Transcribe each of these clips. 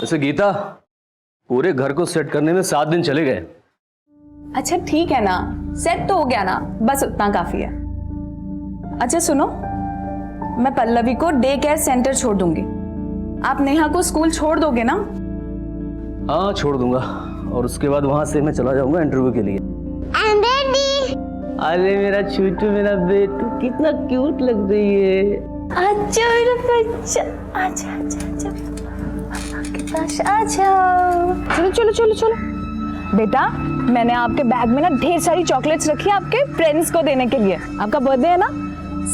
वैसे गीता, पूरे घर को सेट करने में 7 दिन चले गए। अच्छा ठीक है ना, सेट तो हो गया ना, बस उतना काफी है। अच्छा सुनो, मैं पल्लवी को डे केयर सेंटर छोड़ दूंगी, आप नेहा को स्कूल छोड़ दोगे ना? हाँ छोड़ दूंगा, और उसके बाद वहां से मैं चला जाऊंगा इंटरव्यू के लिए। अरे मेरा छोटू, मेरा बेटू, कितना क्यूट लग रही है। अच्छा मेरा बच्चा, आजा आजा आजा पापा के पास आ जाओ। चलो चलो चलो चलो बेटा, मैंने आपके बैग में ना ढेर सारी चॉकलेट्स रखी है आपके फ्रेंड्स को देने के लिए। आपका बर्थडे है ना,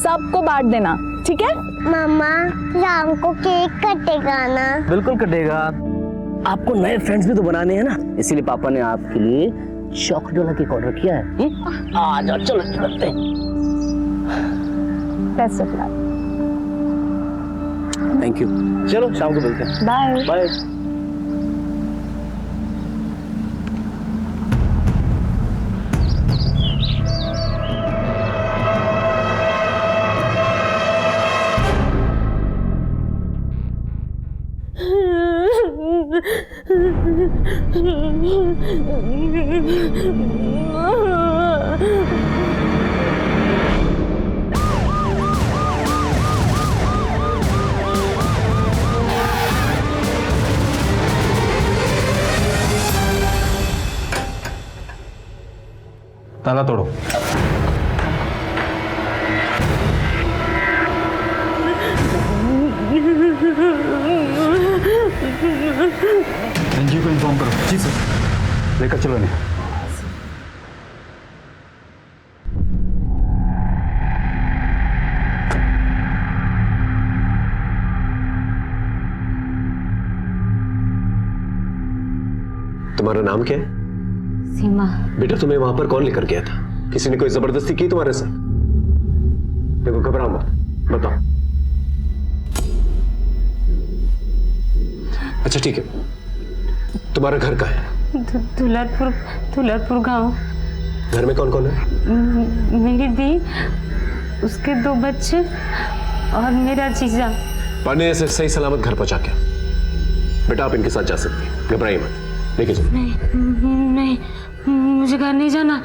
सबको बांट देना, ठीक है? मामा राम को केक कटेगा ना? बिल्कुल कटेगा। आपको नए फ्रेंड्स भी तो बनाने हैं ना, इसीलिए पापा ने आपके लिए चॉकलेट वाला केक ऑर्डर किया है। आ जाओ, चलो चलते हैं। Best of luck. Thank you. चलो शाम को मिलते हैं। Bye bye. ताला तोड़ो। एनजीओ को इन्फॉर्म करो। जी सर। लेकर चलो नहीं। तुम्हारा नाम क्या है? सीमा। बेटा तुम्हें वहां पर कौन लेकर गया था? किसी ने कोई जबरदस्ती की तुम्हारे साथ? देखो घबराओ मत, बताओ। अच्छा ठीक है, तुम्हारा घर कहाँ है? दुलरपुर गांव। घर में कौन कौन है? मेरी दी, उसके 2 बच्चे और मेरा जीजा। पाने से सही सलामत घर पहुंचा के। बेटा आप इनके साथ जा सकती हैं, घबराइए मत। लेके जाओ। नहीं, मुझे घर नहीं जाना,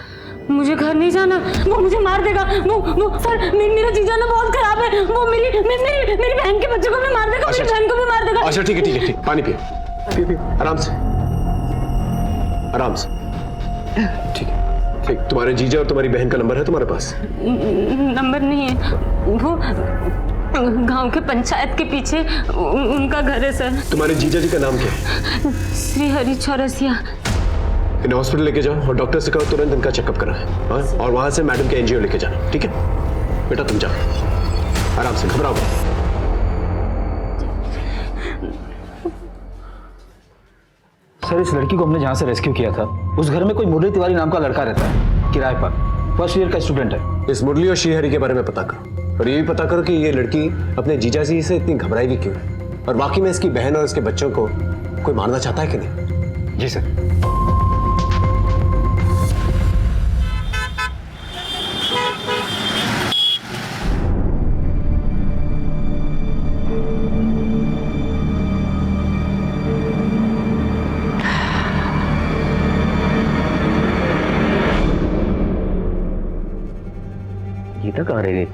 मुझे घर नहीं जाना। वो मुझे मार देगा। वो सर, मेरा जीजा ना बहुत खराब है। वो मेरी बहन के बच्चों को भी मार देगा। अच्छा, मेरी बहन को भी मार देगा। अच्छा ठीक है ठीक है ठीक, पानी पियो पियो पियो, आराम से आराम से। ठीक है ठीक। तुम्हारे जीजा और तुम्हारी बहन का नंबर है तुम्हारे पास? नंबर नहीं है, वो गांव के पंचायत के पीछे उनका घर है सर। तुम्हारे जीजा जी का नाम क्या है? श्री हरि चौरसिया। इन्हें हॉस्पिटल लेके जाओ और डॉक्टर से कहो तुरंत इनका चेकअप कराएं। हाँ? और वहां से मैडम के एनजीओ लेके जाना, ठीक है? बेटा तुम जाओ, आराम से, घबराओ मत। सर इस लड़की को हमने जहाँ से रेस्क्यू किया था, उस घर में कोई मुरली तिवारी नाम का लड़का रहता है, किराए पर। फर्स्ट ईयर का स्टूडेंट है। इस मुरली और श्रीहरि के बारे में पता करो, और ये भी पता करो कि ये लड़की अपने जीजाजी से इतनी घबराई भी क्यों है, और वाकई में इसकी बहन और इसके बच्चों को कोई मारना चाहता है कि नहीं। जी सर। गीता कहाँ रह गई?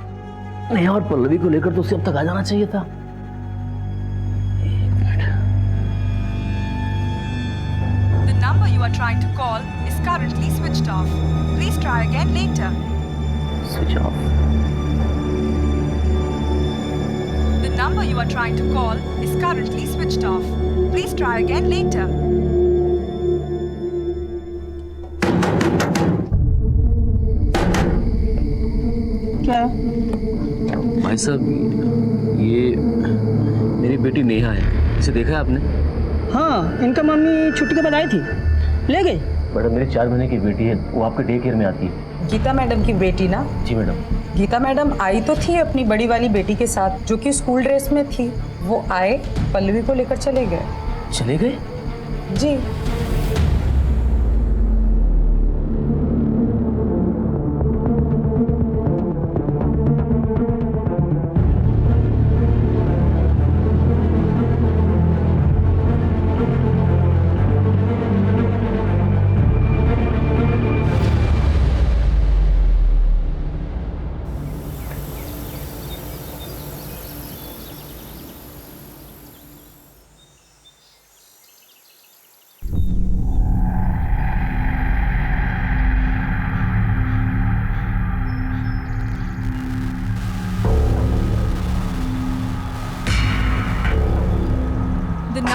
नेहा और पल्लवी को लेकर तो उसे अब तक आ जाना चाहिए था। The number you are trying to call is currently switched off. Please try again later. Switch off. The number you are trying to call is currently switched off. Please try again later. क्या है? भाई साहब, ये मेरी बेटी नेहा है, इसे देखा है आपने? हाँ, इनका मम्मी छुट्टी के बाद आई थी, ले गई। मैडम मेरी 4 महीने की बेटी है, वो आपके डे केयर में आती है। गीता मैडम की बेटी ना? जी मैडम। गीता मैडम आई तो थी अपनी बड़ी वाली बेटी के साथ, जो कि स्कूल ड्रेस में थी। वो आए, पल्लवी को लेकर चले गए। चले गए? जी।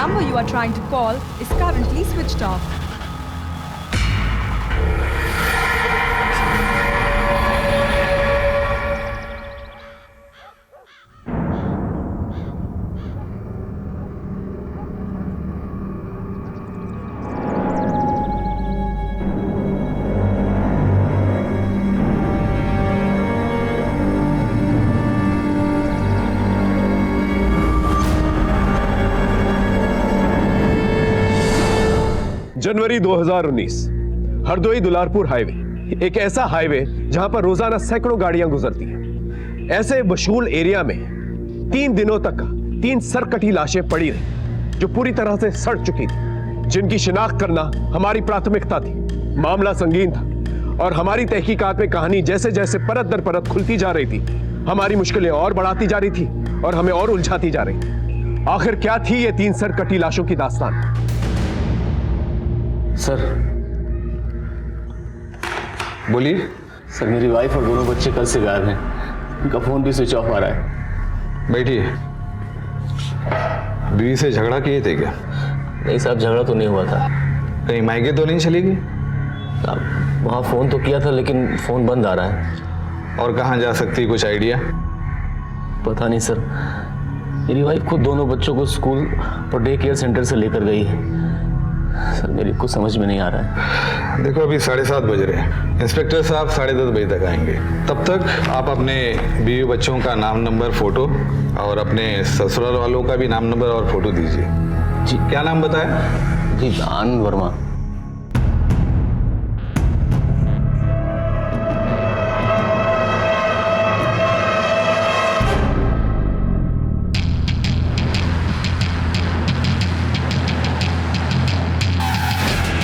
number you are trying to call is currently switched off. January 2019, Hardoi Dularpur highway, एक ऐसा हाईवे जहां पर रोजाना सैकड़ों गाड़ियां गुजरती हैं। ऐसे मशहूर एरिया में 3 दिनों तक 3 सरकटी लाशें पड़ी रही जो पूरी तरह से सड़ चुकी थी, जिनकी शिनाख्त करना हमारी प्राथमिकता थी। मामला संगीन था और हमारी तहकीकात में कहानी जैसे जैसे परत दर परत खुलती जा रही थी, हमारी मुश्किलें और बढ़ाती जा रही थी और हमें और उलझाती जा रही थी। आखिर क्या थी ये 3 सरकटी लाशों की दास्तान? सर, बोलिए। सर मेरी वाइफ और दोनों बच्चे कल से गायब हैं। उनका फोन भी स्विच ऑफ आ रहा है। बैठिए। बीवी से झगड़ा किए थे क्या? नहीं साहब, झगड़ा तो नहीं हुआ था। कहीं मायके तो नहीं चली गई? साहब वहाँ फोन तो किया था लेकिन फोन बंद आ रहा है। और कहाँ जा सकती, कुछ आइडिया? पता नहीं सर, मेरी वाइफ खुद दोनों बच्चों को स्कूल और डे केयर सेंटर से लेकर गई है। सर मेरी कुछ समझ में नहीं आ रहा है। देखो अभी 7:30 बज रहे हैं। इंस्पेक्टर साहब 10:30 बजे तक आएंगे। तब तक आप अपने बीवी बच्चों का नाम, नंबर, फोटो और अपने ससुराल वालों का भी नाम, नंबर और फोटो दीजिए। जी, क्या नाम बताया? जी, दान वर्मा।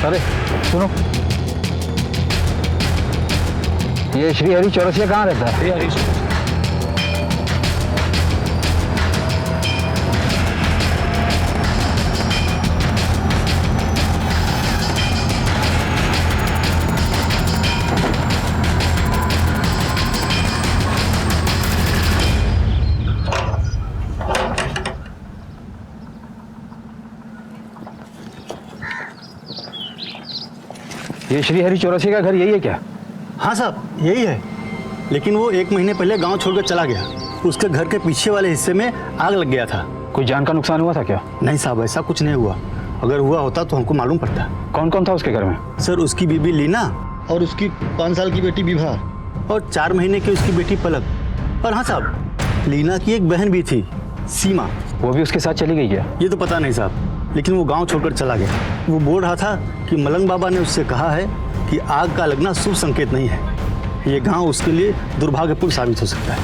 अरे सुनो, ये श्री हरि चौरसिया कहाँ रहता है? ये श्री हरि चौरसिया का घर यही है क्या? हाँ साहब, यही है, लेकिन वो 1 महीने पहले गांव छोड़कर चला गया। उसके घर के पीछे वाले हिस्से में आग लग गया था। कोई जान का नुकसान हुआ था क्या? नहीं साहब, ऐसा कुछ नहीं हुआ। अगर हुआ होता तो हमको मालूम पड़ता। कौन कौन था उसके घर में? सर, उसकी बीबी लीना और उसकी 5 साल की बेटी विभा और 4 महीने की उसकी बेटी पलक। और हाँ साहब, लीना की एक बहन भी थी, सीमा। वो भी उसके साथ चली गई क्या? ये तो पता नहीं साहब, लेकिन वो गांव छोड़कर चला गया। वो बोल रहा था कि मलंग बाबा ने उससे कहा है कि आग का लगना शुभ संकेत नहीं है। ये गांव उसके लिए दुर्भाग्यपूर्ण साबित हो सकता है।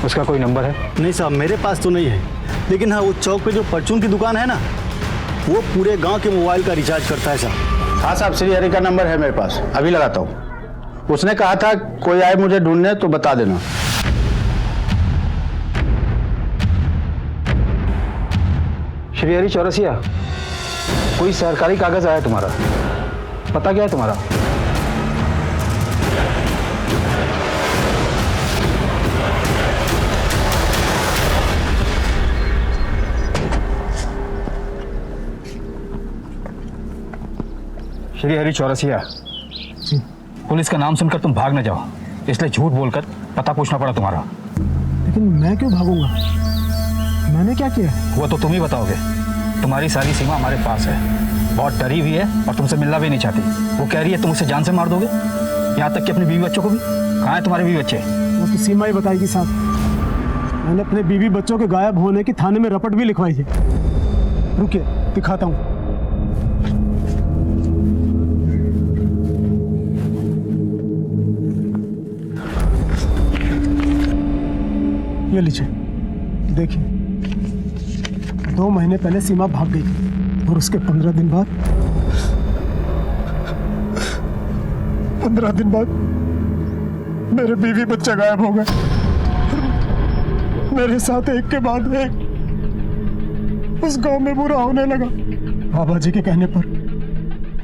उसका कोई नंबर है? नहीं साहब, मेरे पास तो नहीं है, लेकिन हाँ, वो चौक पे जो परचून की दुकान है ना, वो पूरे गांव के मोबाइल का रिचार्ज करता है साहब। हाँ साहब, श्री हरि का नंबर है मेरे पास, अभी लगाता हूँ। उसने कहा था कोई आए मुझे ढूंढने तो बता देना। श्री हरि चौरसिया, कोई सरकारी कागज आया तुम्हारा? पता क्या है तुम्हारा? श्री हरि चौरसिया, पुलिस का नाम सुनकर तुम भाग न जाओ, इसलिए झूठ बोलकर पता पूछना पड़ा तुम्हारा। लेकिन मैं क्यों भागूंगा? मैंने क्या किया? वो तो तुम ही बताओगे। तुम्हारी सारी सीमा हमारे पास है, बहुत डरी हुई है और तुमसे मिलना भी नहीं चाहती। वो कह रही है तुम उसे जान से मार दोगे, यहाँ तक कि अपने बीवी बच्चों को भी। कहाँ है तुम्हारे बीवी बच्चे? वो तो सीमा ही बताएगी साहब। मैंने अपने बीवी बच्चों के गायब होने की थाने में रपट भी लिखवाई है। रुकिए, दिखाता हूँ। ये लीजिए, देखिए। 2 महीने पहले सीमा भाग गई और उसके 15 दिन बाद 15 दिन बाद मेरे बीवी बच्चे गायब हो गए। मेरे साथ एक के बाद एक उस गांव में बुरा होने लगा। बाबा जी के कहने पर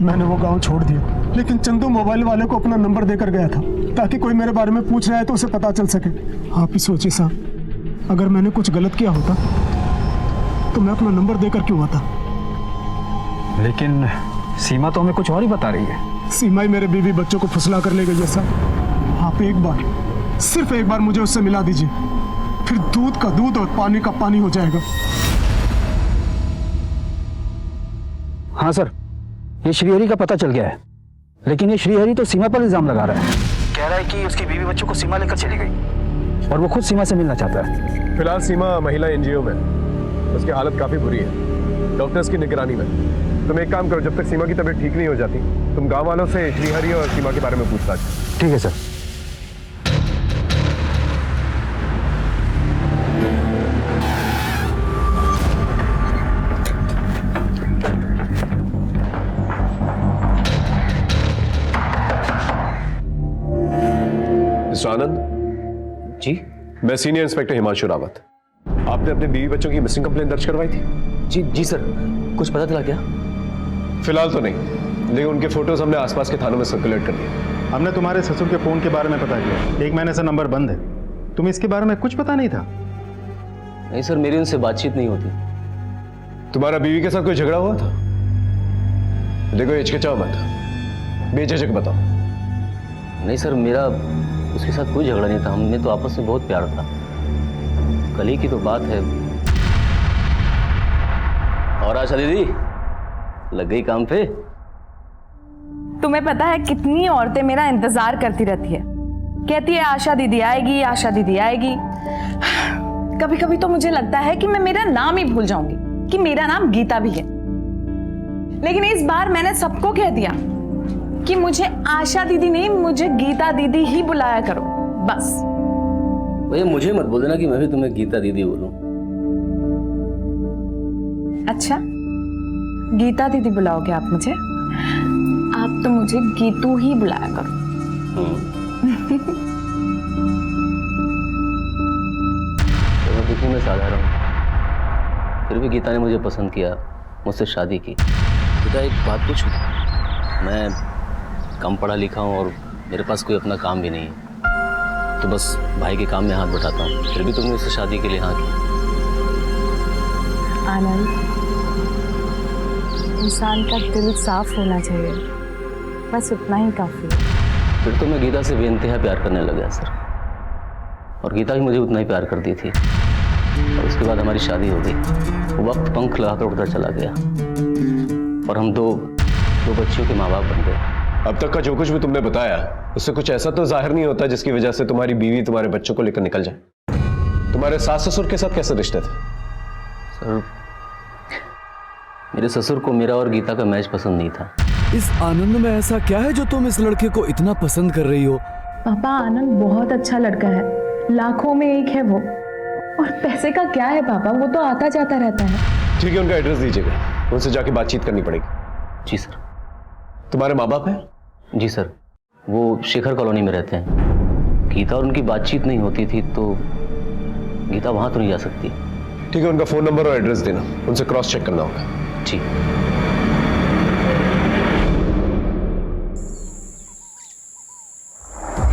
मैंने वो गांव छोड़ दिया, लेकिन चंदू मोबाइल वाले को अपना नंबर देकर गया था ताकि कोई मेरे बारे में पूछ रहा है तो उसे पता चल सके। आप ही सोचिए साहब, अगर मैंने कुछ गलत किया होता तो मैं अपना नंबर देकर क्यों आता? लेकिन सीमा तो हमें कुछ और ही बता रही है। सीमा ही मेरे बीवी बच्चों को फुसला कर ले गई है साहब। आप एक बार, सिर्फ एक बार मुझे उससे मिला दीजिए, फिर दूध का दूध और पानी का पानी हो जाएगा। हाँ सर, ये श्रीहरि का पता चल गया है, लेकिन ये श्रीहरि तो सीमा पर इल्जाम लगा रहा है। कह रहा है कि उसकी बीवी बच्चों को सीमा लेकर चली गई और वो खुद सीमा से मिलना चाहता है। फिलहाल सीमा महिला एनजीओ में, उसकी हालत काफी बुरी है, डॉक्टर्स की निगरानी में। तुम एक काम करो, जब तक सीमा की तबीयत ठीक नहीं हो जाती, तुम गांव वालों से श्रीहरि और सीमा के बारे में पूछताछ करो। ठीक है सर। मिस्टर आनंद जी मैं सीनियर इंस्पेक्टर हिमांशु रावत। आपने अपने बीवी बच्चों की मिसिंग कंप्लेंट दर्ज करवाई थी? जी सर, कुछ पता चला क्या? फिलहाल तो नहीं, लेकिन उनके फोटोज हमने आसपास के थानों में सर्कुलेट कर दिए। हमने तुम्हारे ससुर के फोन के बारे में पता किया, 1 महीने से नंबर बंद है। तुम्हें इसके बारे में कुछ पता नहीं था? नहीं सर, मेरी उनसे बातचीत नहीं होती। तुम्हारा बीवी के साथ कोई झगड़ा हुआ था? देखो हिचकिचाओ मत, बेझिझक बताओ। नहीं सर, मेरा उसके साथ कोई झगड़ा नहीं था, हमने तो आपस में बहुत प्यार था। कल ही की तो बात है। और आशा दीदी लग गई काम पे? तुम्हें पता है कितनी औरतें मेरा इंतजार करती रहती है, कहती है आशा दीदी आएगी, आशा दीदी आएगी। कभी कभी तो मुझे लगता है कि मैं मेरा नाम ही भूल जाऊंगी कि मेरा नाम गीता भी है। लेकिन इस बार मैंने सबको कह दिया कि मुझे आशा दीदी नहीं, मुझे गीता दीदी ही बुलाया करो, बस। भैया मुझे मत बोल देना कि मैं भी तुम्हें गीता दीदी बोलूं। अच्छा, गीता दीदी बुलाओगे आप मुझे? आप तो मुझे गीतू ही बुलाया करो। तो मैं दिखने में साधारण हूं, फिर भी गीता ने मुझे पसंद किया, मुझसे शादी की। गीता एक बात पूछूं? मैं कम पढ़ा लिखा हूं और मेरे पास कोई अपना काम भी नहीं है, तो बस भाई के काम में हाथ बटाता हूँ, फिर भी तुमने उससे शादी के लिए हाँ की। आनंद, इंसान का दिल साफ होना चाहिए, बस उतना ही काफी है। फिर तो मैं गीता से बेइंतहा प्यार करने लग गया सर, और गीता भी मुझे उतना ही प्यार करती थी। और उसके बाद हमारी शादी हो गई, वक्त पंख लगाकर उड़ता चला गया और हम दो बच्चियों के माँ बाप बन गए। अब तक का जो कुछ भी तुमने बताया उससे कुछ ऐसा तो जाहिर नहीं होता जिसकी वजह से तुम्हारी बीवी तुम्हारे बच्चों को लेकर निकल जाए। तुम्हारे सास ससुर के साथ कैसे रिश्ते थे? सर, मेरे ससुर को मेरा और गीता का मैच पसंद नहीं था। इस आनंद में ऐसा क्या है जो तुम इस लड़के को इतना पसंद कर रही हो? पापा, आनंद बहुत अच्छा लड़का है, लाखों में एक है वो। और पैसे का क्या है पापा, वो तो आता जाता रहता है। ठीक है, उनका एड्रेस दीजिएगा, उनसे जाके बातचीत करनी पड़ेगी। जी सर। तुम्हारे माँ बाप हैं? जी सर, वो शेखर कॉलोनी में रहते हैं। गीता और उनकी बातचीत नहीं होती थी, तो गीता वहां तो नहीं जा सकती। ठीक है, उनका फोन नंबर और एड्रेस देना, उनसे क्रॉस चेक करना होगा। ठीक।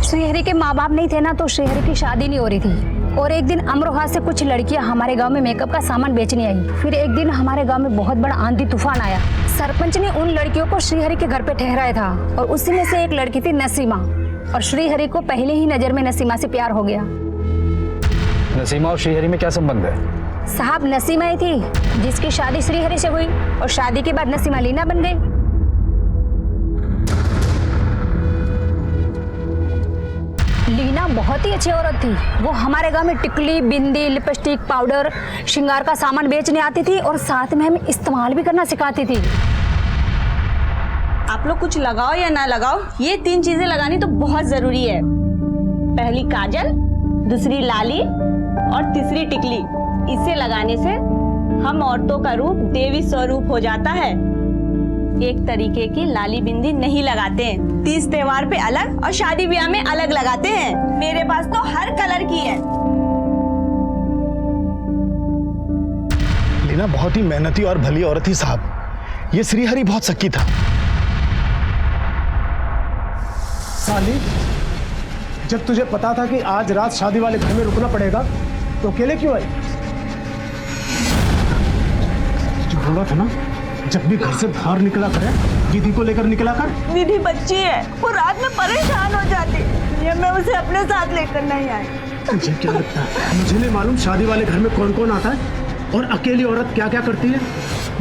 श्रीहरि के माँ बाप नहीं थे ना, तो श्रीहरि की शादी नहीं हो रही थी। और एक दिन अमरोहा से कुछ लड़कियां हमारे गांव में मेकअप का सामान बेचने आई। फिर एक दिन हमारे गांव में बहुत बड़ा आंधी तूफान आया। सरपंच ने उन लड़कियों को श्रीहरि के घर पे ठहराया था, और उसी में से एक लड़की थी नसीमा। और श्रीहरि को पहले ही नजर में नसीमा से प्यार हो गया। नसीमा और श्रीहरि में क्या संबंध है? साहब, नसीमा ही थी जिसकी शादी श्रीहरि से हुई, और शादी के बाद नसीमा लीना बन गई। लीना बहुत ही अच्छी औरत थी। वो हमारे गांव में टिकली, बिंदी, लिपस्टिक, पाउडर, श्रृंगार का सामान बेचने आती थी, और साथ में हमें इस्तेमाल भी करना सिखाती थी। आप लोग कुछ लगाओ या ना लगाओ, ये 3 चीजें लगानी तो बहुत जरूरी है। पहली काजल, दूसरी लाली और तीसरी टिकली। इसे लगाने से हम औरतों का रूप देवी स्वरूप हो जाता है। एक तरीके की लाली बिंदी नहीं लगाते हैं, तीज त्योहार पे अलग और शादी ब्याह में अलग लगाते हैं। मेरे पास तो हर कलर की है। लीना बहुत ही मेहनती और भली औरत थी साहब। ये श्रीहरि बहुत शक्की था। साली, जब तुझे पता था कि आज रात शादी वाले घर में रुकना पड़ेगा, तो अकेले क्यों आई? जो बोला था ना जब भी घर से बाहर निकला करे दीदी को लेकर निकला कर। दीदी बच्ची है, वो रात में परेशान हो जाती है, ये मैं उसे अपने साथ लेकर नहीं आई। मुझे क्या लगता है, मुझे नहीं मालूम शादी वाले घर में कौन कौन आता है और अकेली औरत क्या क्या करती है।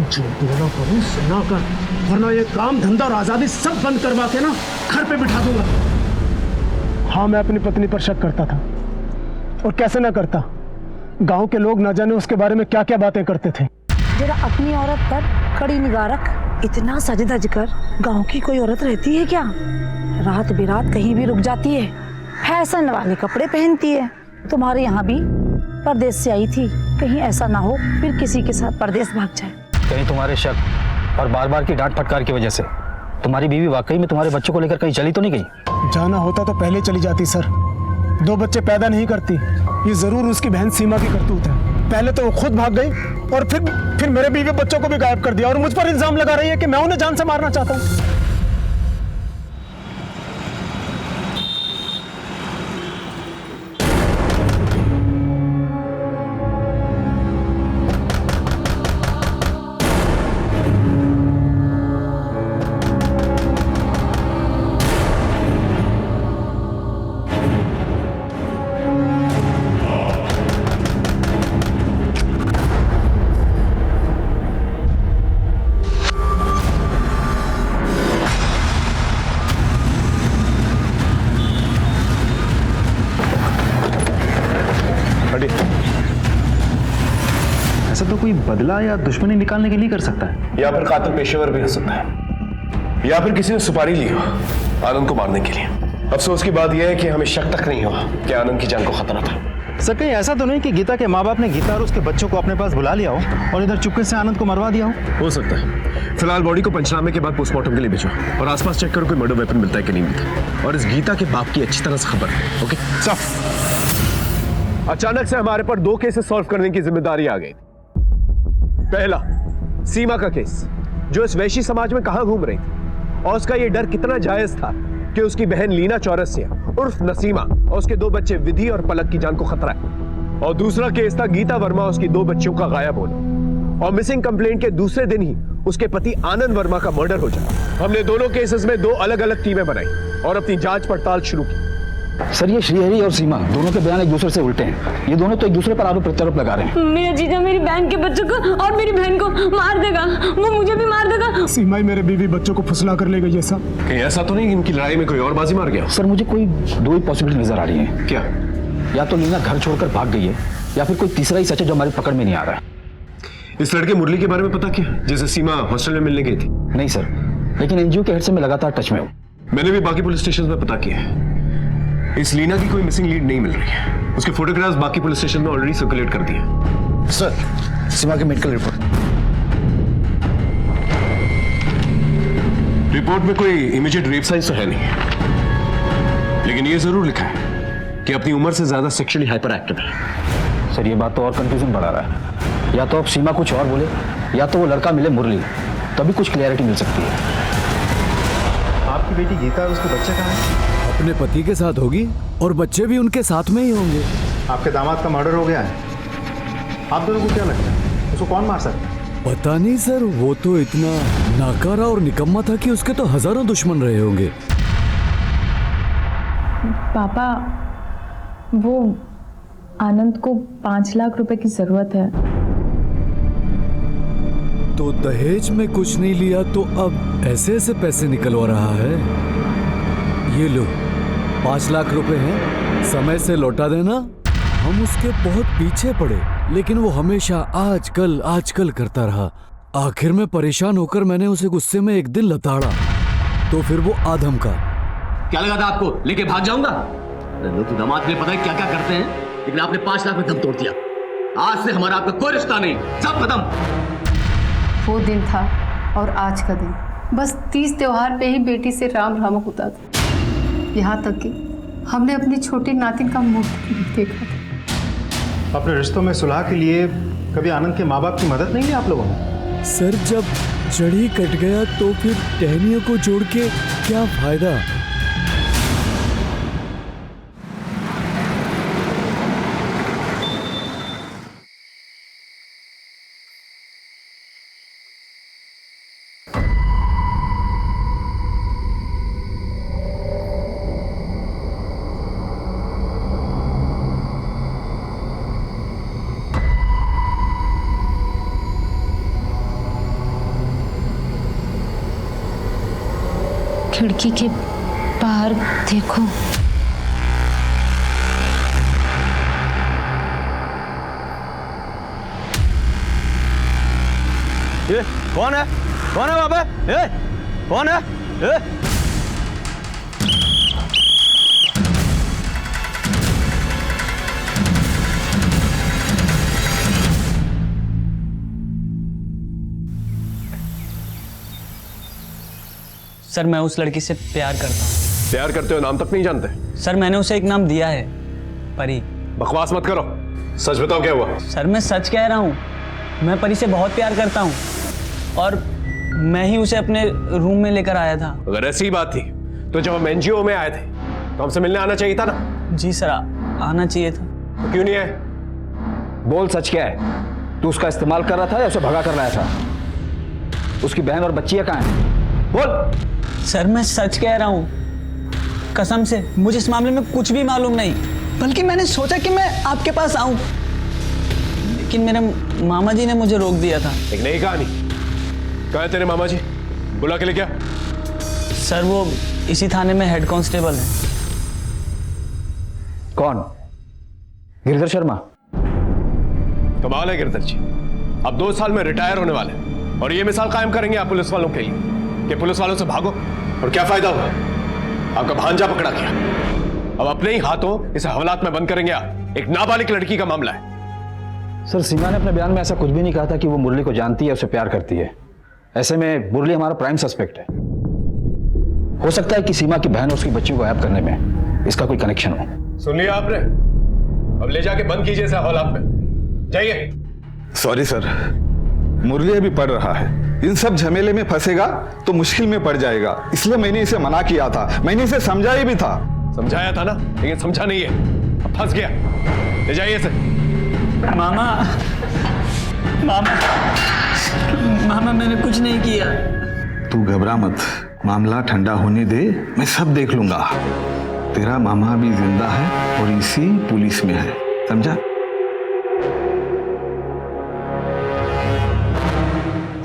जो बोला करूँ सुना कर, वरना ये काम धंधा और आजादी सब बंद करवा के ना घर पे बिठा दूंगा। हाँ, मैं अपनी पत्नी पर शक करता था, और कैसे ना करता। गांव के लोग न जाने उसके बारे में क्या क्या बातें करते थे। जरा अपनी औरत पर कड़ी निगाह रख। इतना सज धज कर गांव की कोई औरत रहती है क्या? रात बिरात कहीं भी रुक जाती है, फैशन वाले कपड़े पहनती है। तुम्हारे यहाँ भी परदेश से आई थी, कहीं ऐसा ना हो फिर किसी के साथ परदेश भाग जाए। कहीं तुम्हारे शक और बार बार की डांट फटकार की वजह से तुम्हारी बीवी वाकई में तुम्हारे बच्चों को लेकर कहीं चली तो नहीं गई? जाना होता तो पहले चली जाती सर। 2 बच्चे पैदा नहीं करती, ये जरूर उसकी बहन सीमा की करतूत है। पहले तो वो खुद भाग गई और फिर मेरे बीवी बच्चों को भी गायब कर दिया, और मुझ पर इल्जाम लगा रही है कि मैं उन्हें जान से मारना चाहता हूँ। ऐसा तो कोई बदला या दुश्मनी निकालने के लिए कर सकता है, या फिर कातिल पेशेवर भी हो सकता है, या फिर किसी ने सुपारी ली हो आनंद को मारने के लिए। अफसोस की बात यह है कि हमें शक तक नहीं हुआ कि आनंद की जान को खतरा था। सर कहीं ऐसा तो नहीं कि गीता के माँ बाप ने गीता और उसके बच्चों को अपने पास बुला लिया हो और इधर चुपके से आनंद को मरवा दिया हो सकता है। फिलहाल बॉडी को पंचनामे के बाद पोस्टमार्टम के लिए भेजो, और आसपास चेक करो कोई मर्डर वेपन मिलता है कि नहीं मिलता, और इस गीता के बाप की अच्छी तरह से खबर है। ओके साफ। अचानक से हमारे पर 2 केसेस सॉल्व करने की जिम्मेदारी आ गई। पहला, सीमा का केस, जो इस वैश्य समाज में कहां घूम रही थी, और उसका यह डर कितना जायज था कि उसकी बहन लीना चौरसिया उर्फ नसीमा और उसके 2 बच्चे विधि और पलक की जान को खतरा है। और दूसरा केस था गीता वर्मा और उसकी 2 बच्चियों का गायब होना, और मिसिंग कंप्लेंट के दूसरे दिन ही उसके पति आनंद वर्मा का मर्डर हो जाना। हमने दोनों केसेस में 2 अलग अलग टीमें बनाई और अपनी जांच पड़ताल शुरू की। सर ये श्रीहरि और सीमा दोनों के बयान एक दूसरे से उल्टे हैं। ये दोनों तो एक दूसरे पर आरोप प्रत्यारोप लगा रहे हैं। मेरा जीजा मेरी बहन के बच्चों को और मेरी बहन को मार देगा, वो मुझे भी मार देगा। सीमा ही मेरे बीवी बच्चों को फुसला कर ले गई है सर। कहीं ऐसा तो नहीं कि इनकी लड़ाई में कोई और बाजी मार गया? सर मुझे कोई 2 ही पॉसिबिलिटी नजर आ रही है। क्या? या तो लीना घर छोड़कर भाग गई है, या फिर कोई तीसरा ही सच है जो हमारी पकड़ में नहीं आ रहा है। इस लड़के मुरली के बारे में पता क्या, जिसे सीमा हॉस्टल में मिलने गई थी? नहीं सर, लेकिन एनजीओ के हेड से मैं लगातार टच में हूँ। मैंने भी बाकी पुलिस स्टेशन में पता किया है। इस लीना की कोई मिसिंग लीड नहीं मिल रही है। उसके फोटोग्राफ्स बाकी पुलिस स्टेशन में ऑलरेडी सर्कुलेट कर दिए। सर सीमा की मेडिकल रिपोर्ट में कोई इमीडिएट रेप साइंस तो है नहीं, लेकिन ये जरूर लिखा है कि अपनी उम्र से ज्यादा सेक्सुअली हाइपर एक्टिव है। सर ये बात तो और कंफ्यूजन बढ़ा रहा है। या तो अब सीमा कुछ और बोले, या तो वो लड़का मिले मुरली, तभी कुछ क्लैरिटी मिल सकती है। आपकी बेटी गीता और उसके बच्चे कहाँ हैं? अपने पति के साथ होगी, और बच्चे भी उनके साथ में ही होंगे। आपके दामाद का मर्डर हो गया है। आप दोनों को क्या लगता है उसको कौन मार सकता है? पता नहीं सर, वो तो इतना नाकारा और निकम्मा था कि उसके तो हजारों दुश्मन रहे होंगे। पापा, वो आनंद को 5 लाख रुपए की जरूरत है। तो दहेज में कुछ नहीं लिया तो अब ऐसे ऐसे पैसे निकलवा रहा है। ये लो 5 लाख रुपए हैं, समय से लौटा देना। हम उसके बहुत पीछे पड़े, लेकिन वो हमेशा आजकल करता रहा। आखिर में परेशान होकर मैंने उसे गुस्से में एक दिन लताड़ा, तो फिर वो आधम का। क्या लगा था आपको लेके भाग जाऊंगा? तो दामाद ने पता है क्या क्या करते हैं, लेकिन आपने 5 लाख में दम तोड़ दिया। आज से हमारा आपका कोई रिश्ता नहीं, सब खत्म। वो दिन था और आज का दिन, बस 30 त्योहार पे ही बेटी से राम राम होता था। यहाँ तक कि हमने अपनी छोटी नातिन का मुंह नहीं देखा था। अपने रिश्तों में सुलह के लिए कभी आनंद के माँ बाप की मदद नहीं ली आप लोगों ने? सर जब जड़ कट गया तो फिर टहनियों को जोड़ के क्या फायदा। खिड़की के बाहर देखो। ये कौन है? कौन है वहां पे? ए, कौन है? ए? सर मैं उस लड़की से प्यार करता हूँ। प्यार करते हो? नाम तक नहीं जानते? सर मैंने उसे एक नाम दिया है, परी। बकवास मत करो, सच बताओ क्या हुआ? सर मैं सच कह रहा हूँ, मैं परी से बहुत प्यार करता हूँ और मैं ही उसे अपने रूम में लेकर आया था। अगर ऐसी बात थी तो जब हम एनजीओ में आए थे तो हमसे मिलने आना चाहिए था ना? जी सर आना चाहिए था। तो क्यों नहीं आए? बोल, सच क्या है? तू उसका इस्तेमाल कर रहा था या उसे भगा कर लाया था? उसकी बहन और बच्चियां कहाँ हैं? बोल। सर मैं सच कह रहा हूँ, कसम से मुझे इस मामले में कुछ भी मालूम नहीं, बल्कि मैंने सोचा कि मैं आपके पास आऊं, लेकिन मेरे मामा जी ने मुझे रोक दिया था। एक नई कहानी। कहाँ है तेरे मामा जी? बुला के ले क्या? सर वो इसी थाने में हेड कांस्टेबल है। कौन? गिरधर शर्मा? कमाल है गिरधर जी, अब 2 साल में रिटायर होने वाले और ये मिसाल कायम करेंगे आप पुलिस वालों के लिए कि पुलिस वालों से भागो। और क्या फायदा हुआ? आपका भांजा पकड़ा गया, अब अपने ही हाथों इसे हवालात में बंद करेंगे आप। एक नाबालिग लड़की का मामला है। सर सीमा ने अपने बयान में ऐसा कुछ भी नहीं कहा था कि वो मुरली को जानती है, उसे प्यार करती है। ऐसे में मुरली हमारा प्राइम सस्पेक्ट है। हो सकता है कि सीमा की बहन और उसकी बच्ची को गायब करने में इसका कोई कनेक्शन हो। सुन लिया आपने? अब ले जाके बंद कीजिए इसे हवालात में, जाइए। सॉरी सर, मुरली अभी पढ़ रहा है, इन सब झमेले में फंसेगा तो मुश्किल में पड़ जाएगा, इसलिए मैंने इसे मना किया था, मैंने इसे समझाया भी था। समझाया था ना, लेकिन समझा नहीं है, अब फंस गया। ले जाइए इसे। मामा मामा मामा मैंने कुछ नहीं किया। तू घबरा मत, मामला ठंडा होने दे, मैं सब देख लूंगा। तेरा मामा भी जिंदा है और इसी पुलिस में है, समझा?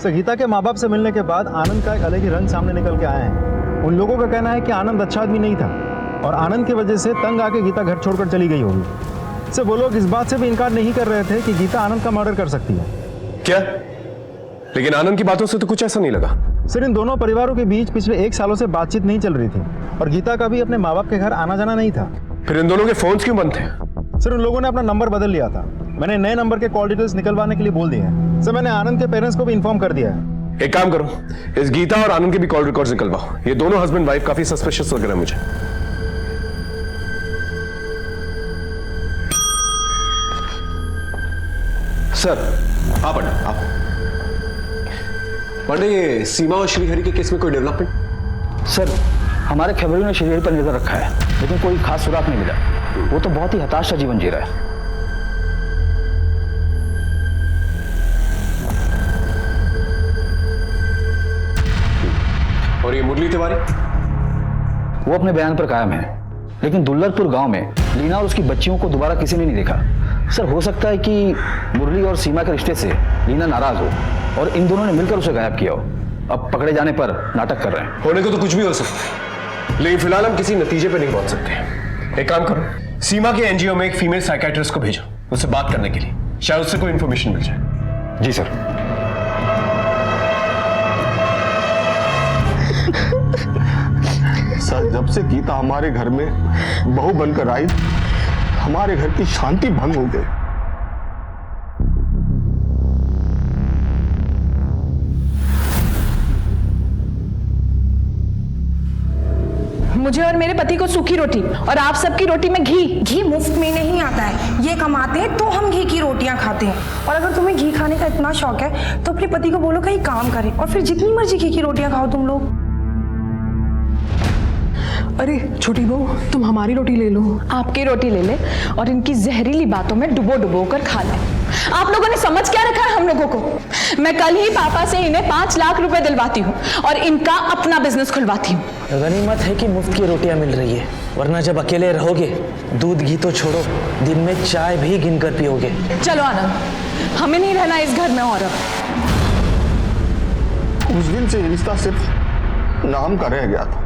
गीता के माँ बाप से मिलने के बाद आनंद का एक अलग ही रंग सामने निकल के आए हैं। उन लोगों का कहना है कि आनंद अच्छा आदमी नहीं था और आनंद की वजह से तंग आके गीता घर छोड़कर चली गई होगी। से वो लोग इस बात से भी इनकार नहीं कर रहे थे कि गीता आनंद का मर्डर कर सकती है। क्या? लेकिन आनंद की बातों से तो कुछ ऐसा नहीं लगा। सर इन दोनों परिवारों के बीच पिछले 1 सालों से बातचीत नहीं चल रही थी और गीता का भी अपने माँ बाप के घर आना जाना नहीं था। फिर इन दोनों के फोन्स क्यों बंद थे? सर उन लोगों ने अपना नंबर बदल लिया था, मैंने नए नंबर के कॉल डिटेल्स निकलवाने के लिए बोल दिए हैं। सर मैंने आनंद के पेरेंट्स को भी इन्फॉर्म कर दिया है। एक काम करो, इस गीता और आनंद के भी कॉल रिकॉर्ड्स निकलवाओ, ये दोनों हस्बैंड वाइफ काफी सस्पिशियस लग रहे हैं मुझे। सर आप आप पांडे, ये सीमा और श्रीहरि के केस में कोई डेवलपमेंट? सर हमारे खबरों ने श्रीहरि पर नजर रखा है, लेकिन कोई खास सुराग नहीं मिला। वो तो बहुत ही हताश सा जीवन जी रहा है। और ये मुरली तिवारी? वो अपने बयान पर कायम है, लेकिन दुल्लरपुर गांव में लीना और उसकी बच्चियों को दोबारा किसी ने नहीं देखा। सर हो सकता है कि मुरली और सीमा के रिश्ते से लीना नाराज हो और इन दोनों ने मिलकर उसे गायब किया हो। अब पकड़े जाने पर नाटक कर रहे हैं। होने को तो कुछ भी हो सकता है, लेकिन फिलहाल हम किसी नतीजे पे नहीं पहुंच सकते। एक काम करो, सीमा के एनजीओ में एक फीमेल साइकियाट्रिस्ट को भेजो उससे बात करने के लिए, शायद उससे कोई इंफॉर्मेशन मिल जाए। जी सर। सर जब से गीता हमारे घर में बहू बनकर आई, हमारे घर की शांति भंग हो गई। मुझे और मेरे पति को सूखी रोटी और आप सबकी रोटी में घी। घी मुफ्त में नहीं आता है, ये कमाते हैं तो हम घी की रोटियां खाते हैं। और अगर तुम्हें घी खाने का इतना शौक है तो अपने पति को बोलो कहीं काम करे और फिर जितनी मर्जी घी की रोटियां खाओ तुम लोग। अरे छोटी बहू, तुम हमारी रोटी ले लो। आपकी रोटी ले ले और इनकी जहरीली बातों में डुबो डुबो कर खा ले। आप लोगों ने समझ क्या रखा है हम लोगों को? मैं कल ही पापा से इन्हें 5 लाख रुपए दिलवाती हूँ और इनका अपना बिजनेस खुलवाती हूँ। गनीमत है कि मुफ्त की रोटियां मिल रही है, वरना जब अकेले रहोगे दूध घी तो छोड़ो, दिन में चाय भी गिनकर पियोगे। चलो आनंद, हमें नहीं रहना इस घर में और अब। उस दिन से ये रिश्ता सिर्फ नाम का रह गया था।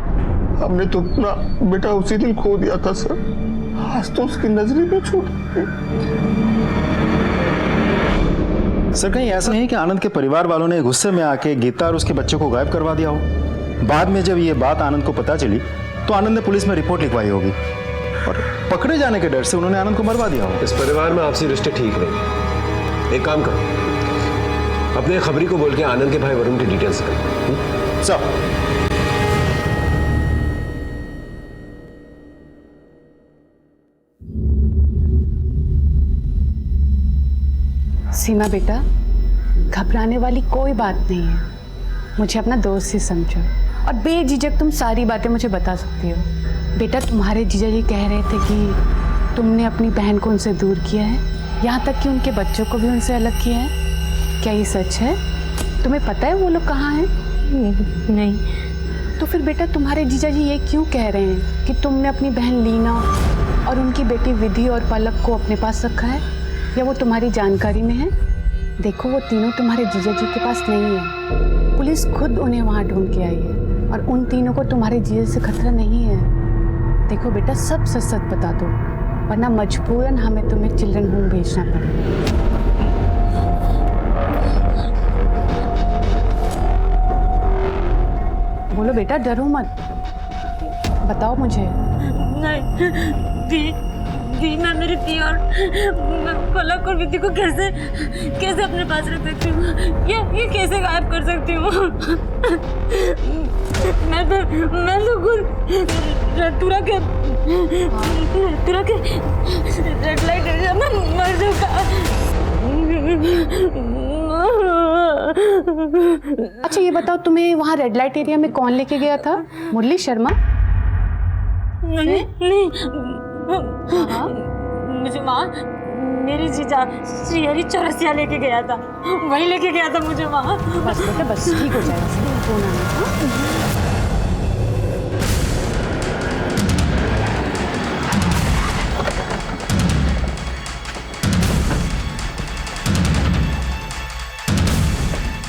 हमने तो अपना बेटा उसी दिन खो दिया था सर। आज तो उसकी नजरें भी छूट गई। सर कहीं ऐसा नहीं कि आनंद के परिवार वालों ने गुस्से में आके गीता और उसके बच्चे को गायब करवा दिया हो? बाद में जब ये बात आनंद को पता चली तो आनंद ने पुलिस में रिपोर्ट लिखवाई होगी और पकड़े जाने के डर से उन्होंने आनंद को मरवा दिया होगा। इस परिवार में आपसी रिश्ते ठीक नहीं। एक काम करो, अपने खबरी को बोल के आनंद के भाई वरुण की डिटेल्स कर। सर सीमा बेटा, घबराने वाली कोई बात नहीं है। मुझे अपना दोस्त ही समझो और बेझिझक तुम सारी बातें मुझे बता सकती हो। बेटा, तुम्हारे जीजा जी कह रहे थे कि तुमने अपनी बहन को उनसे दूर किया है, यहाँ तक कि उनके बच्चों को भी उनसे अलग किया है। क्या ये सच है? तुम्हें पता है वो लोग कहाँ हैं? नहीं। तो फिर बेटा तुम्हारे जीजा जी ये क्यों कह रहे हैं कि तुमने अपनी बहन लीना और उनकी बेटी विधि और पलक को अपने पास रखा है, या वो तुम्हारी जानकारी में है? देखो, वो तीनों तुम्हारे जीजा जी के पास नहीं है। पुलिस खुद उन्हें वहाँ ढूंढ के आई है और उन तीनों को तुम्हारे जीजा से खतरा नहीं है। देखो बेटा, सब सच सच बता दो, वरना मजबूरन हमें तुम्हें चिल्ड्रन होम भेजना पड़ेगा। बोलो बेटा, डरो मत, बताओ मुझे। नहीं, मैं मेरी दी और पलक और विधि को कैसे अपने पास रख सकती हूँ? ये कैसे गायब कर सकती हूँ? मैं तो खुद तुरा के रेड लाइट एरिया में मर चुका। अच्छा ये बताओ, तुम्हें वहाँ रेड लाइट एरिया में कौन लेके गया था? मुरली शर्मा? नहीं। मुझे वहाँ मेरी जीजा श्रीहरी चौरसिया लेके गया था, वहीं लेके गया था मुझे वहाँ। बस बेटा बस, ठीक हो जाएगा।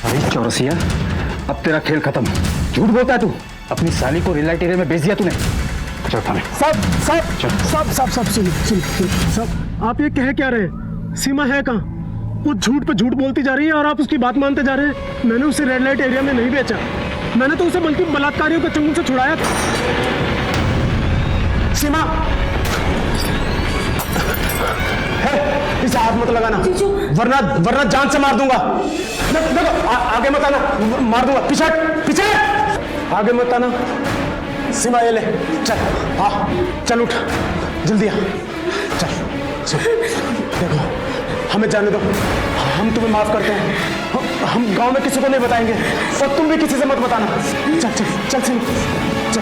अरे चौरसिया, अब तेरा खेल खत्म। झूठ बोलता है तू। अपनी साली को रेड लाइट एरिया में भेज दिया तूने। चल थाने। सब सुनिए सब, आप ये कह क्या रहे हैं? सीमा है कहाँ? वो झूठ पे झूठ बोलती जा रही है और आप उसकी बात मानते जा रहे हैं। मैंने उसे रेड लाइट एरिया में नहीं बेचा, मैंने तो उसे बल्कि बलात्कारियों के चंगुल से छुड़ाया था। सीमा, इसे हाथ मत लगाना, वरना जान से मार दूंगा। देखो, आगे मत आना, मार दूंगा। पीछे आगे मत आना। सीमा ये ले, चल। हाँ चल, उठ जल्दी आ, चल। देखो, हमें जाने दो, हम तुम्हें माफ करते हैं। हम गांव में किसी को नहीं बताएंगे और तुम भी किसी से मत बताना। चल सीमा, चल।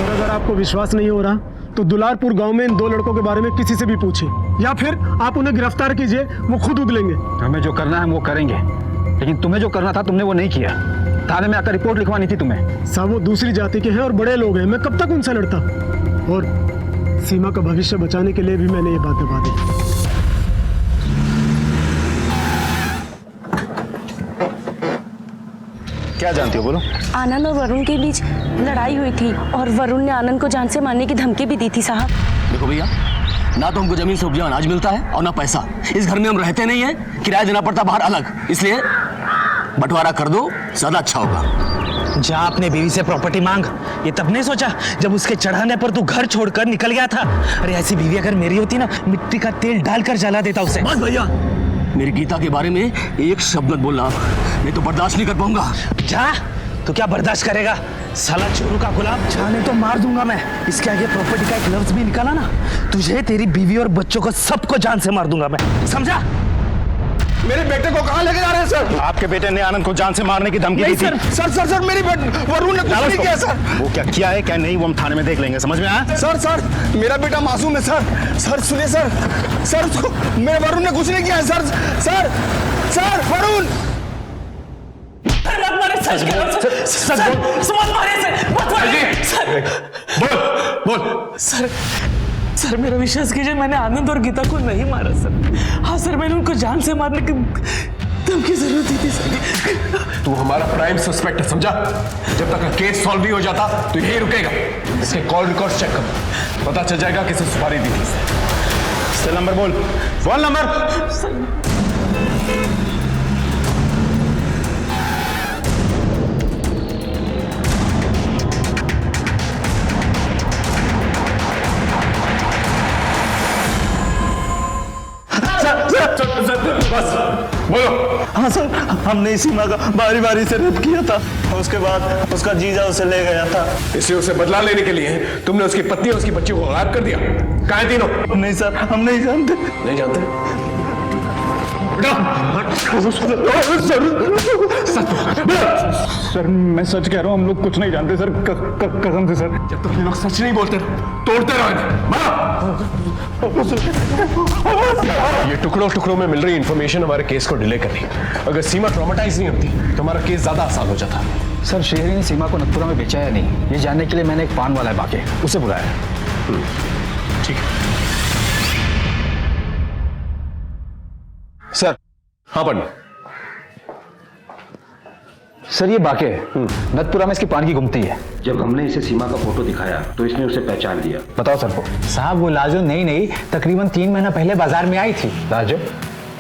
और अगर आपको विश्वास नहीं हो रहा तो दुलारपुर गांव में इन दो लड़कों के बारे में किसी से भी पूछिए, या फिर आप उन्हें गिरफ्तार कीजिए, वो खुद उगलेंगे। हमें जो करना है वो करेंगे, लेकिन तुम्हें जो करना था तुमने वो नहीं किया। थाने में आकर रिपोर्ट लिखवानी थी तुम्हें। साहब, वो दूसरी जाति के हैं और बड़े लोग हैं, मैं कब तक उनसे लड़ता? और सीमा का भविष्य बचाने के लिए भी मैंने ये बात दबा दी। क्या जानती हो, बोलो। आनंद और वरुण के बीच लड़ाई हुई थी और वरुण ने आनंद को जान से मारने की धमकी भी दी थी साहब। देखो भैया, ना तो हमको जमीन से उपजा अनाज मिलता है और ना पैसा। इस घर में हम रहते नहीं है, किराया देना पड़ता बाहर अलग, इसलिए बंटवारा कर दो, ज्यादा अच्छा होगा। जा अपने बीवी से प्रॉपर्टी मांग। ये तब नहीं सोचा जब उसके चढ़ाने पर तू घर छोड़कर निकल गया था? अरे ऐसी बीवी अगर मेरी होती ना, मिट्टी का तेल डालकर जला देता उसे। बस भैया, मेरी गीता के बारे में एक शब्द मत बोलना, नहीं तो बर्दाश्त नहीं कर पाऊंगा। जा, तू क्या बर्दाश्त करेगा? साला चोरू का गुलाम, जाने तो मार दूंगा मैं। इसके आगे प्रॉपर्टी का एक लफ्ज भी निकाला ना, तुझे, तेरी बीवी और बच्चों को सबको जान से मार दूंगा मैं, समझा? मेरे बेटे को कहाँ लेके जा रहे हैं सर? आपके बेटे ने आनंद को जान से मारने की धमकी दी थी। सर मेरी वरुण ने कुछ नहीं किया सर। वो क्या किया है क्या नहीं वो हम थाने में देख लेंगे, समझ में आया? सर मेरा बेटा मासूम है सर। सुनिए सर उसको मेरे वरुण ने कुछ नहीं किया है सर वरुण। सर मेरा विश्वास कीजिए, मैंने आनंद और गीता को नहीं मारा सर। हाँ सर, मैंने उनको जान से मारने की एकदम की जरूरत ही थी सर। तू हमारा प्राइम सस्पेक्ट है, समझा? जब तक केस सॉल्व नहीं हो जाता तो यही रुकेगा। इसके कॉल रिकॉर्ड चेक कर, पता चल जाएगा किसे सुपारी दी थी। सेल नंबर बोल, फोन नंबर। बस बोलो। हाँ सर, हमने सीमा का बारी बारी से रेप किया था, उसके बाद उसका जीजा उसे ले गया था। इसे उसे बदला लेने के लिए तुमने उसकी पत्नी और उसकी बच्ची को गायब कर दिया। कहाँ हैं तीनों? नहीं सर, हम नहीं जानते। नहीं जानते? सर मैं सच कह रहा हूँ, हम लोग कुछ नहीं जानते सर, कसम से सर। जब तक ये लोग सच नहीं बोलते तोड़ते रहो। ये टुकड़ों टुकड़ों में मिल रही इंफॉर्मेशन हमारे केस को डिले कर रही है। अगर सीमा ट्रॉमेटाइज नहीं होती तो हमारा केस ज्यादा आसान हो जाता। सर श्रीहरि ने सीमा को नथुरा में बेचा या नहीं, ये जानने के लिए मैंने एक पान वाला है बाके, उसे बुलाया है। ठीक है सर। हाँ पंडित। सर ये बाके नथुरा में इसकी पान की गुमती है। जब हमने इसे सीमा का फोटो दिखाया तो इसने उसे पहचान लिया। बताओ सर को। साहब वो लाजो नहीं तकरीबन 3 महीना पहले बाजार में आई थी। लाजो?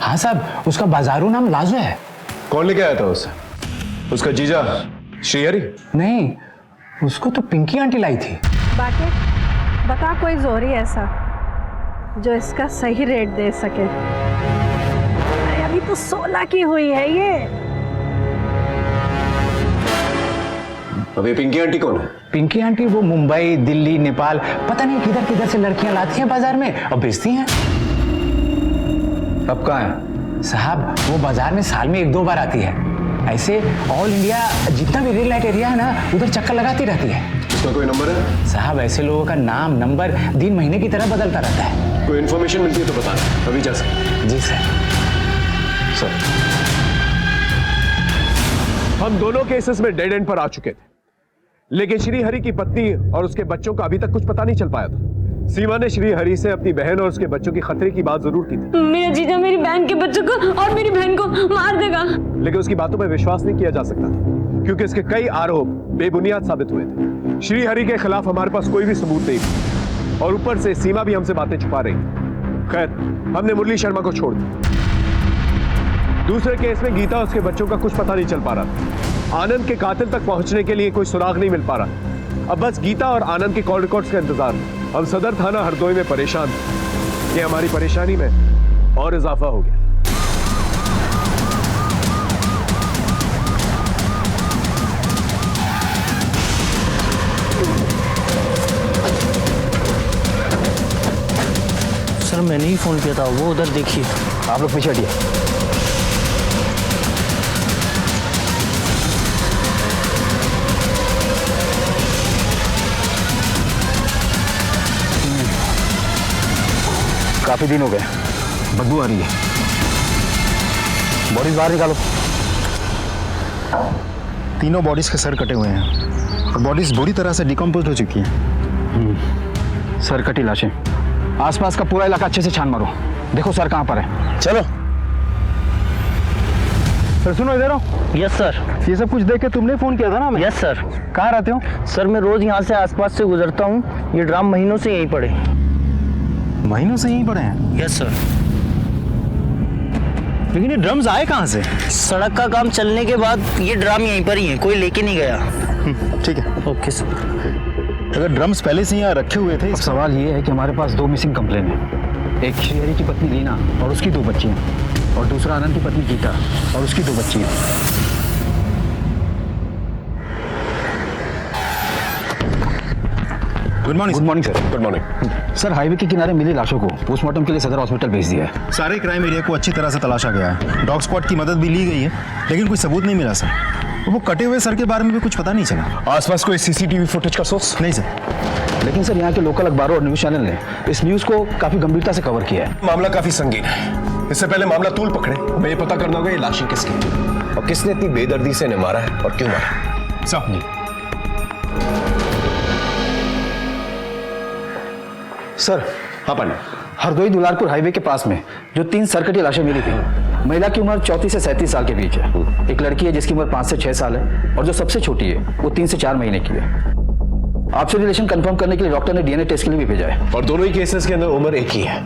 हाँ साहब, उसका बाजारू नाम लाजो है। कौन लेके आया था उसे? उसका जीजा श्रीहरि? नहीं, उसको तो पिंकी आंटी लाई थी। बाके बता कोई जोरी ऐसा जो इसका सही रेट दे सके। अरे अभी तो 16 की हुई है ये। अबे पिंकी आंटी कौन है? पिंकी आंटी वो मुंबई, दिल्ली, नेपाल, पता नहीं किधर किधर से लड़कियां लाती हैं बाजार में और बेचती हैं। अब कहाँ है? साहब वो बाजार में साल में 1-2 बार आती है। ऐसे ऑल इंडिया जितना भी रेड लाइट एरिया है ना, उधर चक्कर लगाती रहती है। उसका कोई नंबर है? साहब ऐसे लोगों का नाम नंबर दिन महीने की तरह बदलता रहता है। कोई इन्फॉर्मेशन मिलती है तो बताना, अभी जा सकते। जी सर। सर हम दोनों केसेस में डेड एंड पर आ चुके थे, लेकिन श्रीहरि की पत्नी और उसके बच्चों का अभी तक कुछ पता नहीं चल पाया था। सीमा ने श्रीहरि से अपनी बहन और उसके बच्चों की खतरे की बात जरूर की थी। मेरा जीजा मेरी बहन के बच्चों को और मेरी बहन को मार देगा, लेकिन उसकी बातों पर विश्वास नहीं किया जा सकता था क्योंकि इसके कई आरोप बेबुनियाद साबित हुए थे। श्रीहरि के खिलाफ हमारे पास कोई भी सबूत नहीं था और ऊपर से सीमा भी हमसे बातें छुपा रही थी। खैर, हमने मुरली शर्मा को छोड़ दिया। दूसरे केस में गीता और उसके बच्चों का कुछ पता नहीं चल पा रहा था। आनंद के कातिल तक पहुंचने के लिए कोई सुराग नहीं मिल पा रहा। अब बस गीता और आनंद के कॉल रिकॉर्ड्स का इंतजार। हम सदर थाना हरदोई में परेशान थे। ये हमारी परेशानी में और इजाफा हो गया। सर मैंने ही फोन किया था, वो उधर देखिए। आप लोग पीछे हटिए। काफी दिन हो गए, बदबू आ रही है। बॉडीज बाहर निकालो। तीनों बॉडीज के सर कटे हुए हैं और बॉडीज बुरी तरह से डिकम्पोज हो चुकी हैं। सर कटी लाशें। आसपास का पूरा इलाका अच्छे से छान मारो, देखो सर कहाँ पर है। चलो। सर सुनो, इधर आओ। Yes sir. ये सब कुछ देख के तुमने फोन किया था ना? Yes sir. कहाँ रहते हो? सर मैं रोज यहाँ से आसपास से गुजरता हूँ। ये ड्राम महीनों से यहीं पड़े। महीनों से यहीं पड़े हैं? Yes sir. लेकिन ये ड्रम्स आए कहाँ से? सड़क का काम चलने के बाद ये ड्राम यहीं पर ही है, कोई लेके नहीं गया। ठीक है। Okay sir. अगर ड्रम्स पहले से यहाँ रखे हुए थे। अब सवाल ये है कि हमारे पास 2 मिसिंग कंप्लेन है। एक श्रीहरि की पत्नी लीना और उसकी 2 बच्चियां, और दूसरा आनंद की पत्नी गीता और उसकी 2 बच्चियां। Good morning. Good morning sir. Good morning sir. Highway के किनारे मिली लाशों को पोस्टमार्टम के लिए सदर हॉस्पिटल भेज दिया है। सारे क्राइम एरिया को अच्छी तरह से तलाशा गया है। डॉग स्क्वाड की मदद भी ली गई है, लेकिन कोई सबूत नहीं मिला सर। वो कटे हुए सर के बारे में भी कुछ पता नहीं चला। आसपास कोई सीसीटीवी फुटेज का सोर्स? नहीं सर। लेकिन सर यहाँ के लोकल अखबारों और न्यूज चैनल ने इस न्यूज को काफी गंभीरता से कवर किया है। मामला काफी संगीन है। इससे पहले मामला तूल पकड़े, हमें ये पता करना होगा ये लाशें किसकी और किसने इतनी बेदर्दी से इन्हें मारा है और क्यों मारा। सर हाँ पंडित। हरदोई दुलारपुर हाईवे के पास में जो 3 सरकटी लाशें मिली थी, महिला की उम्र 34 से 37 साल के बीच है। एक लड़की है जिसकी उम्र 5 से 6 साल है और जो सबसे छोटी है वो 3 से 4 महीने की है। आपसे रिलेशन कंफर्म करने के लिए डॉक्टर ने डीएनए टेस्ट के लिए भी भेजा है। और दोनों ही केसेस के अंदर उम्र एक ही है।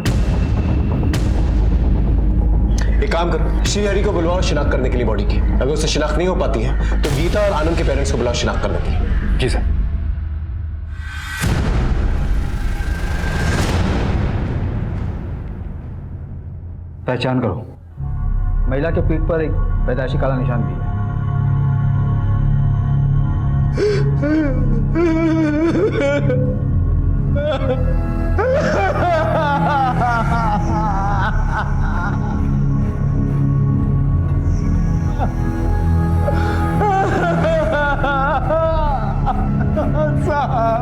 एक काम करो, श्रीहरि को बुलवाओ शिनाख्त करने के लिए बॉडी की। अगर उससे शिनाख्त नहीं हो पाती है तो गीता और आनंद के पेरेंट्स को बुलाओ शिनाख्त करने के लिए। जी सर। पहचान करो, महिला के पीठ पर एक पैदाइशी काला निशान भी है। साहब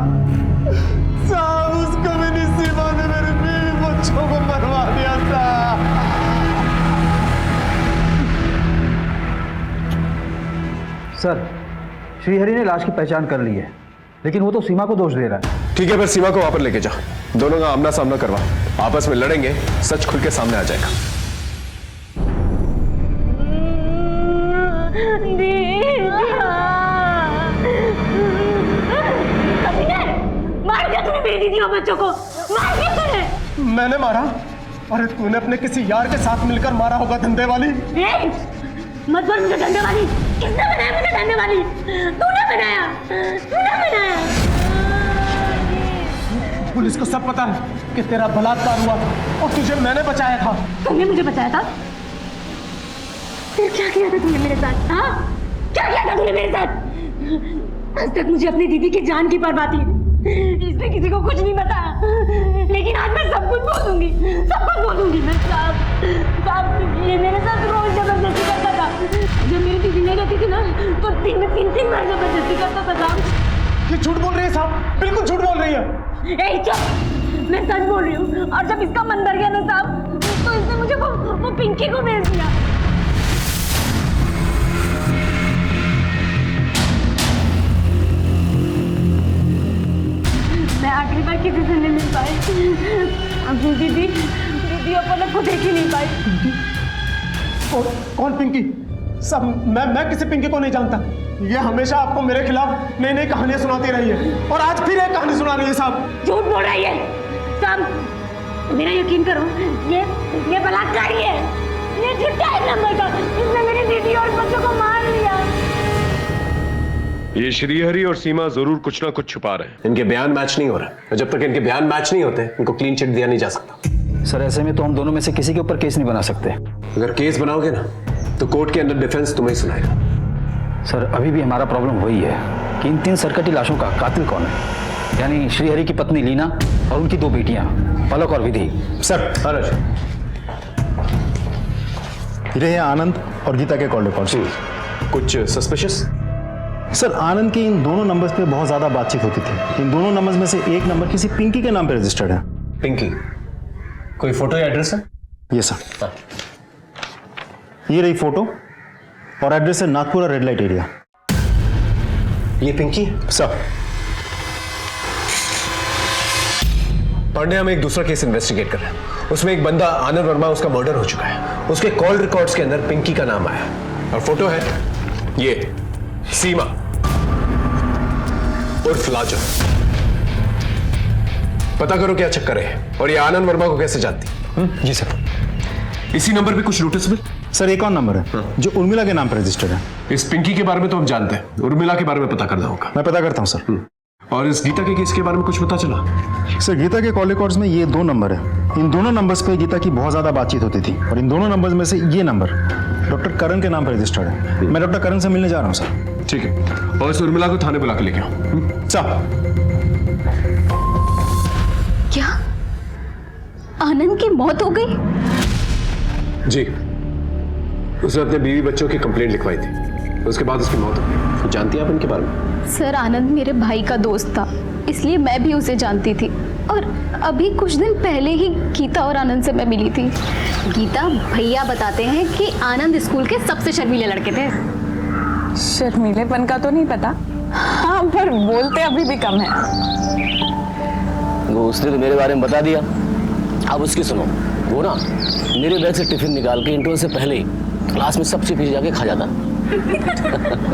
उस कम्युनिस्ट सीमा ने मेरे बीवी बच्चों को मरवा दिया था। सर, श्रीहरि ने लाश की पहचान कर ली है, लेकिन वो तो सीमा को दोष दे रहा है। ठीक है, फिर सीमा को वहां पर लेके जाओ। दोनों का आमना सामना करवा, आपस में लड़ेंगे, सच खुल के सामने आ जाएगा। मार दिया तूने मेरी दीदी और बच्चों को, मार दिया तूने। मैंने मारा? अरे तूने अपने किसी यार के साथ मिलकर मारा होगा, धंधे वाली। मत बोल मुझे धंधे वाली। किसने बनाया मुझे धंधे वाली? तूने बनाया, तूने बनाया। पुलिस को सब पता है कि तेरा बलात्कार हुआ और तुझे मैंने बचाया था। तुमने मुझे बचाया था? फिर क्या किया था तूने मेरे साथ? हाँ, क्या किया था तूने मेरे साथ? आज तक मुझे अपनी दीदी की जान की परवाह थी, इसलिए किसी को कुछ नहीं बताया। लेकिन आज मैं सब कुछ बोल दूंगी, सब कुछ बोल दूंगी। मैं साहब ये मेरे साथ रोज जबरदस्ती करता था। जब मेरी दीदी नहीं रहती थी ना तो दिन में 3-3 बार जबरदस्ती करता था साहब। ये झूठ बोल रही है साहब, बिल्कुल झूठ बोल रही है। ए चुप, मैं सच बोल रही हूँ। और जब इसका मन भर गया ना साहब तो इसने मुझे वो पिंकी को भेज दिया। मैं आखिरी बार किसी से नहीं मिल पाई। अपनी दीदी अपन को देख ही नहीं पाई। कौन पिंकी? सब मैं किसी पिंकी को नहीं जानता। ये हमेशा आपको मेरे खिलाफ नई नई कहानियां सुनाती रही है और आज फिर एक कहानी सुना रही है साहब। झूठ बोल रही है साहब, मेरा यकीन करो, ये बलात्कारी है। ये झूठा है नंबर का, इसने मेरी दीदी और बच्चों को मार लिया। ये श्रीहरि और सीमा जरूर कुछ ना कुछ छुपा रहे हैं। इनके बयान मैच नहीं हो रहे और जब तक इनके बयान मैच नहीं होते इनको क्लीन चिट दिया नहीं जा सकता। सर, ऐसे में तो हम दोनों में से किसी के ऊपर केस नहीं बना सकते। अगर केस बनाओगे ना तो कोर्ट के अंदर डिफेंस तुम्हें ही सुनाएगा। सर, अभी भी हमारा प्रॉब्लम वही है कि इन 3 सरकटी लाशों का कातिल कौन है, यानी श्रीहरि की पत्नी लीना और उनकी 2 बेटियां पलक और विधि। सर, ये हैं आनंद और गीता के कॉल रिकॉर्ड्स। कुछ सस्पिशियस? सर, आनंद की इन दोनों नंबर्स पे बहुत ज्यादा बातचीत होती थी। इन दोनों नंबर्स में से एक नंबर किसी पिंकी के नाम पे रजिस्टर्ड है। पिंकी? कोई फोटो या एड्रेस है? ये सर, ये रही फोटो और एड्रेस है नागपुरा रेड लाइट एरिया। ये पिंकी? सर। पांडे, हम एक दूसरा केस इन्वेस्टिगेट कर रहे हैं। उसमें एक बंदा आनंद वर्मा, उसका मर्डर हो चुका है। उसके कॉल रिकॉर्ड्स के अंदर पिंकी का नाम आया और फोटो है ये सीमा उर्फ लाजो। पता करो क्या चक्कर है और ये आनंद वर्मा को कैसे जानती? जी सर। इसी नंबर पे कुछ नोटिस? सर, एक और नंबर है जो उर्मिला के नाम पर रजिस्टर्ड है। इस पिंकी के बारे में तो हम जानते हैं, उर्मिला के बारे में पता करना होगा। मैं पता करता हूँ सर। और इस गीता के केस के बारे में कुछ पता चला? सर, गीता के कॉल रिकॉर्ड्स में ये 2 नंबर है। इन दोनों नंबर्स पे गीता की बहुत ज्यादा बातचीत होती थी और इन दोनों नंबर्स में से ये नंबर डॉक्टर करण के नाम पर रजिस्टर्ड है। मैं डॉक्टर करण से मिलने जा रहा हूँ सर। ठीक है, और इस उर्मिला को थाने बुला के लेके आओ। साहब। क्या आनंद की मौत हो गई? जी, उसने अपने बीवी बच्चों की कंप्लेंट लिखवाई थी, उसके बाद उसकी मौत हो गई। जानती हैं आप इनके बारे में? सर, आनंद मेरे भाई का दोस्त था, इसलिए मैं भी उसे जानती थी और अभी कुछ दिन पहले ही गीता और आनंद से मैं मिली थी। गीता भैया बताते हैं कि आनंद स्कूल के सबसे शर्मीले लड़के थे। शर्मीलेपन का तो नहीं पता, हाँ, पर बोलते अभी भी कम है। वो उसने तो मेरे बारे में बता दिया अब उसकी सुनो, वो ना मेरे बैग से टिफिन निकाल के इंटरवल से पहले ही क्लास में सबसे पीछे जाके खा जाता।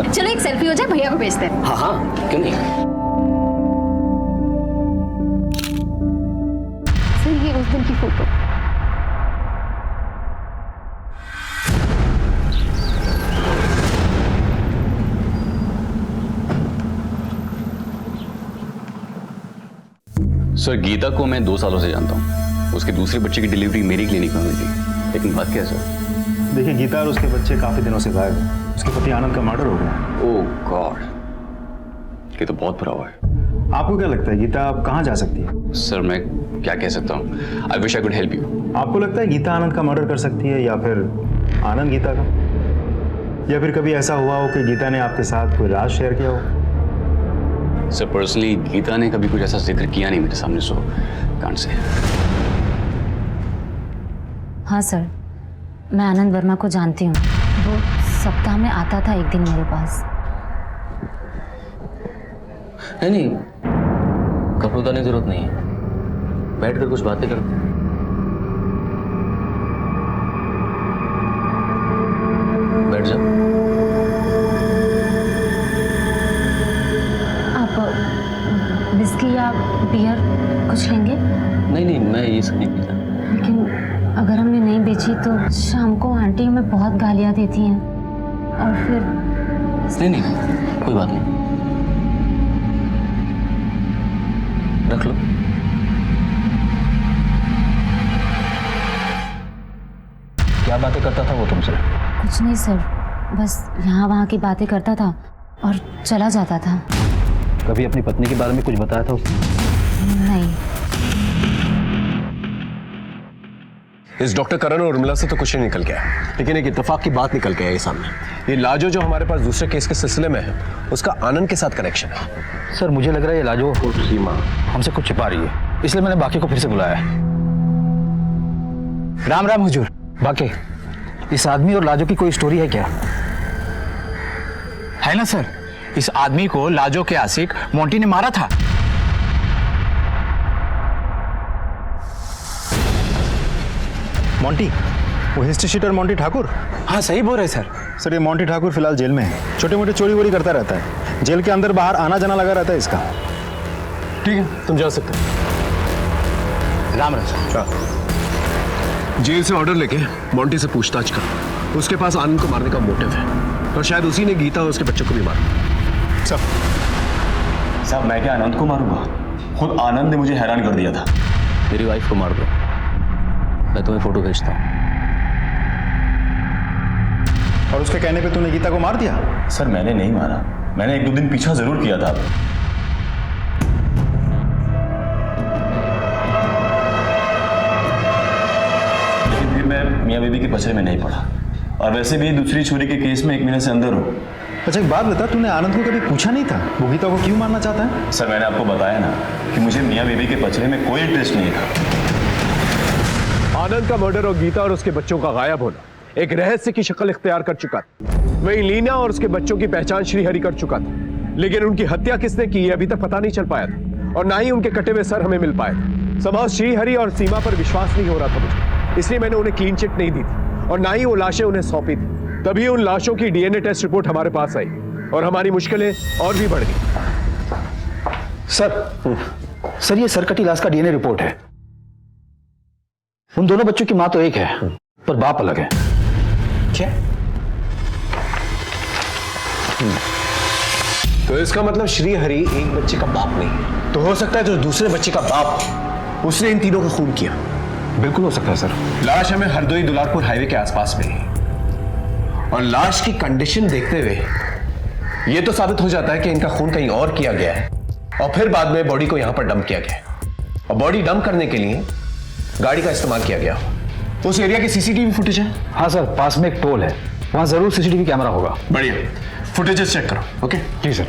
चलो एक सेल्फी हो जाए, भैया को भेजते हैं। हाँ हाँ, क्यों नहीं। सर ये उस दिन की फोटो। सर गीता को मैं 2 सालों से जानता हूँ। उसके दूसरे बच्चे की डिलीवरी मेरी क्लिनिक में हुई थी, लेकिन बात क्या है सर? देखिए गीता और उसके बच्चे काफी दिनों से गायब हैं। उसके पति आनंद का मर्डर हो गया। ओह गॉड, ये तो बहुत बुरा हुआ है। आपको क्या लगता है गीता अब कहाँ जा सकती है? सर मैं क्या कह सकता हूँ, I wish I could help you. आपको लगता है गीता आनंद का मर्डर कर सकती है या फिर आनंद गीता का? या फिर कभी ऐसा हुआ हो कि गीता ने आपके साथ कोई राज शेयर किया हो? सर पर्सनली गीता ने कभी कुछ ऐसा जिक्र किया नहीं मेरे सामने, सो कांट से। हाँ सर, मैं आनंद वर्मा को जानती हूँ। वो सप्ताह में आता था एक दिन मेरे पास। नहीं, कपड़े उतारने की जरूरत नहीं है, बैठकर कुछ बातें करते हैं। बैठ जाओ। आप विस्की या बियर कुछ लेंगे? नहीं, मैं ये सब नहीं पीता। लेकिन अगर हमने नहीं बेची तो शाम को आंटी हमें बहुत गालियाँ देती हैं और फिर। नहीं, कोई बात नहीं, रख लो। क्या बातें करता था वो तुमसे? कुछ नहीं सर, बस यहाँ वहाँ की बातें करता था और चला जाता था। कभी अपनी पत्नी के बारे में कुछ बताया था उसने? नहीं। इस डॉक्टर करण और उर्मिला से तो कुछ नहीं निकल गया, लेकिन एक इत्तेफाक की बात निकल के आई सामने। ये लाजो जो हमारे पास दूसरे केस के सिलसिले में है, उसका आनंद के साथ कनेक्शन है। सर मुझे लग रहा है ये लाजो सीमा हमसे कुछ छिपा रही है, इसलिए मैंने बाकी को फिर से बुलाया है। राम राम हुजूर। बाकी इस आदमी और लाजो की कोई स्टोरी है क्या? है ना सर, इस आदमी को लाजो के आशिक मोंटी ने मारा था। मोंटी, वो हिस्ट्री शीटर मोंटी ठाकुर? हाँ सही बोल रहे सर। सर ये मोंटी ठाकुर फिलहाल जेल में है। छोटे मोटे चोरी वोरी करता रहता है, जेल के अंदर बाहर आना जाना लगा रहता है इसका। ठीक है, तुम जा सकते हो। राम राम। जेल से ऑर्डर लेके मोंटी से पूछताछ कर, उसके पास आनंद को मारने का मोटिव है और शायद उसी ने गीता और उसके बच्चों को भी मारा। साहब मैं क्या आनंद को मारूंगा? खुद आनंद ने मुझे हैरान कर दिया था। मेरी वाइफ को मार दो, मैं तुम्हें फोटो भेजता हूँ। और उसके कहने पे तूने गीता को मार दिया? सर मैंने नहीं मारा, मैंने 1-2 दिन पीछा जरूर किया था। लेकिन फिर मैं मियां बीबी के पचड़े में नहीं पड़ा, और वैसे भी दूसरी चोरी के केस में 1 महीने से अंदर हूँ। अच्छा एक बात बता, तूने आनंद को कभी पूछा नहीं था वो गीता को क्यों मारना चाहता है? सर मैंने आपको बताया ना कि मुझे मियां बीबी के पचड़े में कोई इंटरेस्ट नहीं था। आनंद का मर्डर और गीता और उसके बच्चों का गायब होना एक रहस्य की शक्ल इख्तियार कर चुका था। वहीं लीना और उसके बच्चों की पहचान श्रीहरि कर चुका था, लेकिन उनकी हत्या किसने की ये अभी तक पता नहीं चल पाया था, और ना ही उनके कटे हुए सर हमें मिल पाए थे। संभव श्रीहरि और सीमा पर विश्वास नहीं हो रहा था मुझे, इसलिए मैंने उन्हें क्लीन चिट नहीं दी थी और ना ही वो लाशें उन्हें सौंपी थी। तभी उन लाशों की डीएनए टेस्ट रिपोर्ट हमारे पास आई और हमारी मुश्किलें और भी बढ़ गई। सर ये सरकटी लाश का डीएनए रिपोर्ट है। उन दोनों बच्चों की मां तो एक है पर बाप अलग है। क्या? तो इसका मतलब श्रीहरि एक बच्चे का बाप नहीं है, तो हो सकता है जो दूसरे बच्चे का बाप उसने इन तीनों का खून किया। बिल्कुल हो सकता है सर। लाश हमें हरदोई दुलारपुर हाईवे के आसपास मिली और लाश की कंडीशन देखते हुए यह तो साबित हो जाता है कि इनका खून कहीं और किया गया है और फिर बाद में बॉडी को यहां पर डंप किया गया है, और बॉडी डंप करने के लिए गाड़ी का इस्तेमाल किया गया। उस एरिया की सीसीटीवी फुटेज है? हाँ सर, पास में एक टोल है, वहां जरूर सीसीटीवी कैमरा होगा। बढ़िया, फुटेजेस चेक करो। ओके जी सर।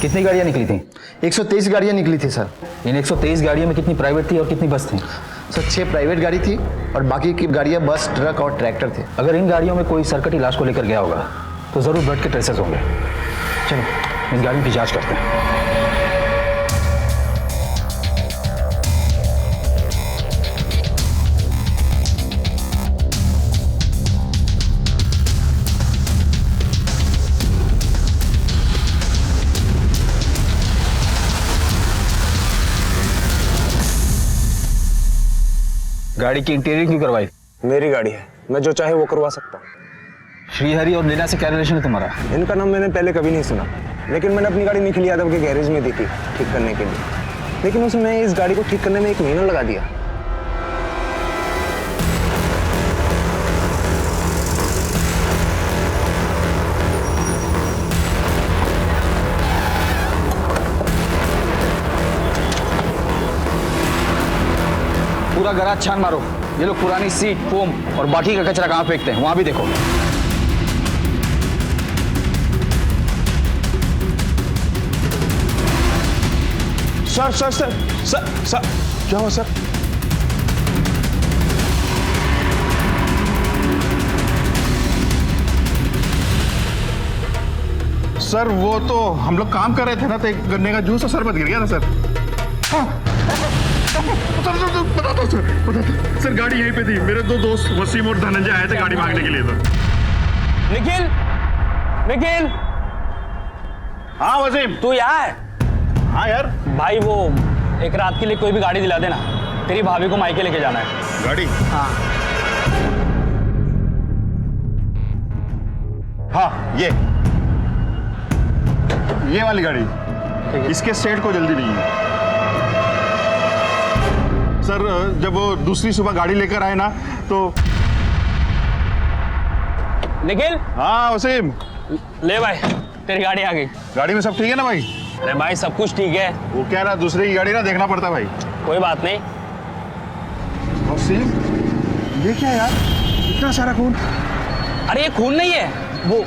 कितनी गाड़ियां निकली थी? 123 गाड़ियां निकली थी सर। इन 123 गाड़ियों में कितनी प्राइवेट थी और कितनी बस थी? सर 6 प्राइवेट गाड़ी थी और बाकी की गाड़ियां बस, ट्रक और ट्रैक्टर थे। अगर इन गाड़ियों में कोई सरकटी लाश को लेकर गया होगा तो जरूर ब्लड के ट्रेसेस होंगे। चलो इन गाड़ियों की जांच करते हैं। गाड़ी की इंटीरियर क्यों करवाई? मेरी गाड़ी है, मैं जो चाहे वो करवा सकता हूँ। श्रीहरि और लीना से क्या रिलेशन है तुम्हारा? इनका नाम मैंने पहले कभी नहीं सुना, लेकिन मैंने अपनी गाड़ी निखिल यादव के गैरेज में दी थी ठीक करने के लिए, लेकिन उसमें इस गाड़ी को ठीक करने में 1 महीना लगा दिया। पूरा गराज छान मारो। ये लोग पुरानी सीट, फोम और बाकी का कचरा कहाँ फेंकते हैं, वहां भी देखो। Sir sir sir sir sir क्या हुआ सर? सर वो तो हम लोग काम कर रहे थे ना, तो एक गन्ने का जूस और शरबत गिर गया ना सर। हाँ। बताता सर, गाड़ी यहीं पे थी। मेरे 2 दोस्त वसीम और धनंजय आए थे गाड़ी मांगने के लिए। तो निखिल, निखिल। हाँ वसीम, तू यहाँ है? हाँ यार। भाई वो एक रात के लिए कोई भी गाड़ी दिला देना, तेरी भाभी को मायके लेके जाना है। गाड़ी? हाँ हाँ, ये वाली गाड़ी। इसके सेट को जल्दी नहीं है सर। जब वो दूसरी सुबह गाड़ी लेकर आए ना तो। निखिल। हाँ वसीम। ले भाई, तेरी गाड़ी आ गई। गाड़ी में सब ठीक है ना भाई? अरे भाई सब कुछ ठीक है। वो क्या ना, दूसरे की गाड़ी ना देखना पड़ता भाई। कोई बात नहीं। वसीम, ये क्या यार, इतना सारा खून? अरे ये खून नहीं है, वो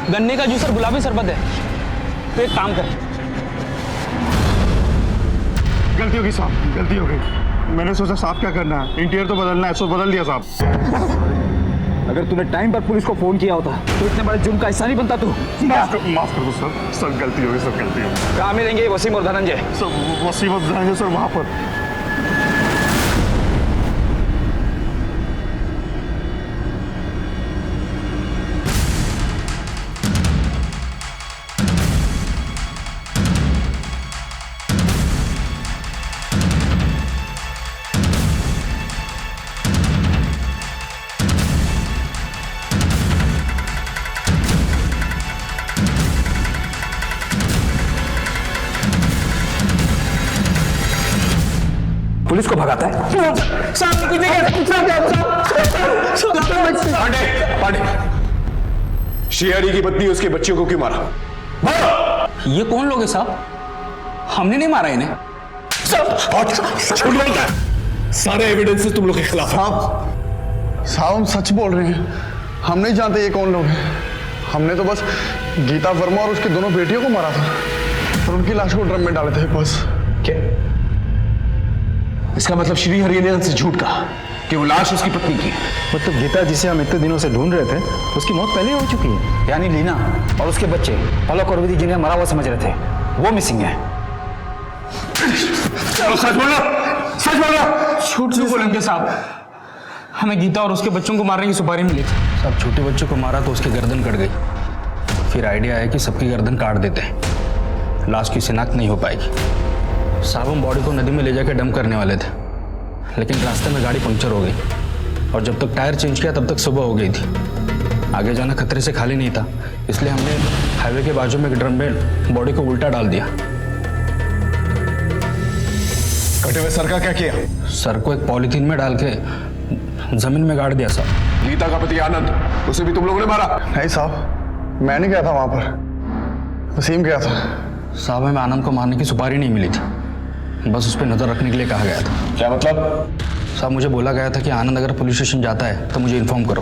गन्ने का जूस और गुलाबी शरबत है। तो एक काम कर। गलती हो गई साहब, गलती हो गई। मैंने सोचा साहब क्या करना है, इंटीरियर तो बदलना है, सो बदल दिया साहब। अगर तूने टाइम पर पुलिस को फोन किया होता तो इतने बड़े जुर्म का हिस्सा नहीं बनता तू। माफ कर दो सर, सब गलती हो गई, सब गलती हो गई। कहाँ मिलेंगे वसीम और धनंजय? सब वसीम और धनंजय सर वहां पर। पुलिस को भगाता है। पांडे, श्रीहरि की पत्नी उसके बच्चियों को क्यों मारा? ये कौन लोग हैं साहब? हमने नहीं मारा इन्हें। सारे एविडेंसेस तुम लोग के खिलाफ। साहब हम सच बोल रहे हैं, हम नहीं जानते ये कौन लोग हैं। हमने तो बस गीता वर्मा और उसकी दोनों बेटियों को मारा था और उनकी लाश को ड्रम में डाले थे बस। क्या इसका मतलब श्रीहरि ने हमसे झूठ कहा कि वो लाश उसकी पत्नी की? मतलब गीता जिसे हम इतने दिनों से ढूंढ रहे थे, उसकी मौत पहले हो चुकी है। यानी लीना और उसके बच्चे पलक और विधि जिन्हें मरा हुआ समझ रहे थे, वो मिसिंग है। सच बोलो, सच बोलो। झूठ क्यों बोलेंगे साहब? हमें गीता और उसके बच्चों को मारने की सुपारी मिली थी। सब छोटे बच्चों को मारा तो उसकी गर्दन कट गई। फिर आइडिया आया कि सबकी गर्दन काट देते हैं, लाश की शिनाख्त नहीं हो पाएगी। साहब हम बॉडी को नदी में ले जाकर डंप करने वाले थे, लेकिन रास्ते में गाड़ी पंक्चर हो गई और जब तक टायर चेंज किया तब तक सुबह हो गई थी। आगे जाना खतरे से खाली नहीं था, इसलिए हमने हाईवे के बाजू में एक ड्रम में बॉडी को उल्टा डाल दिया। कटे हुए सर का क्या किया? सर को एक पॉलीथीन में डाल के जमीन में गाड़ दिया साहब। गीता का पति आनंद, उसे भी तुम लोगों ने मारा? नहीं साहब, मैंने गया था वहां पर, वसीम गया था। साहब हमें आनंद को मारने की सुपारी नहीं मिली थी, बस उस पर नजर रखने के लिए कहा गया था। क्या मतलब? साहब मुझे बोला गया था कि आनंद अगर पुलिस स्टेशन जाता है तो मुझे इन्फॉर्म करो।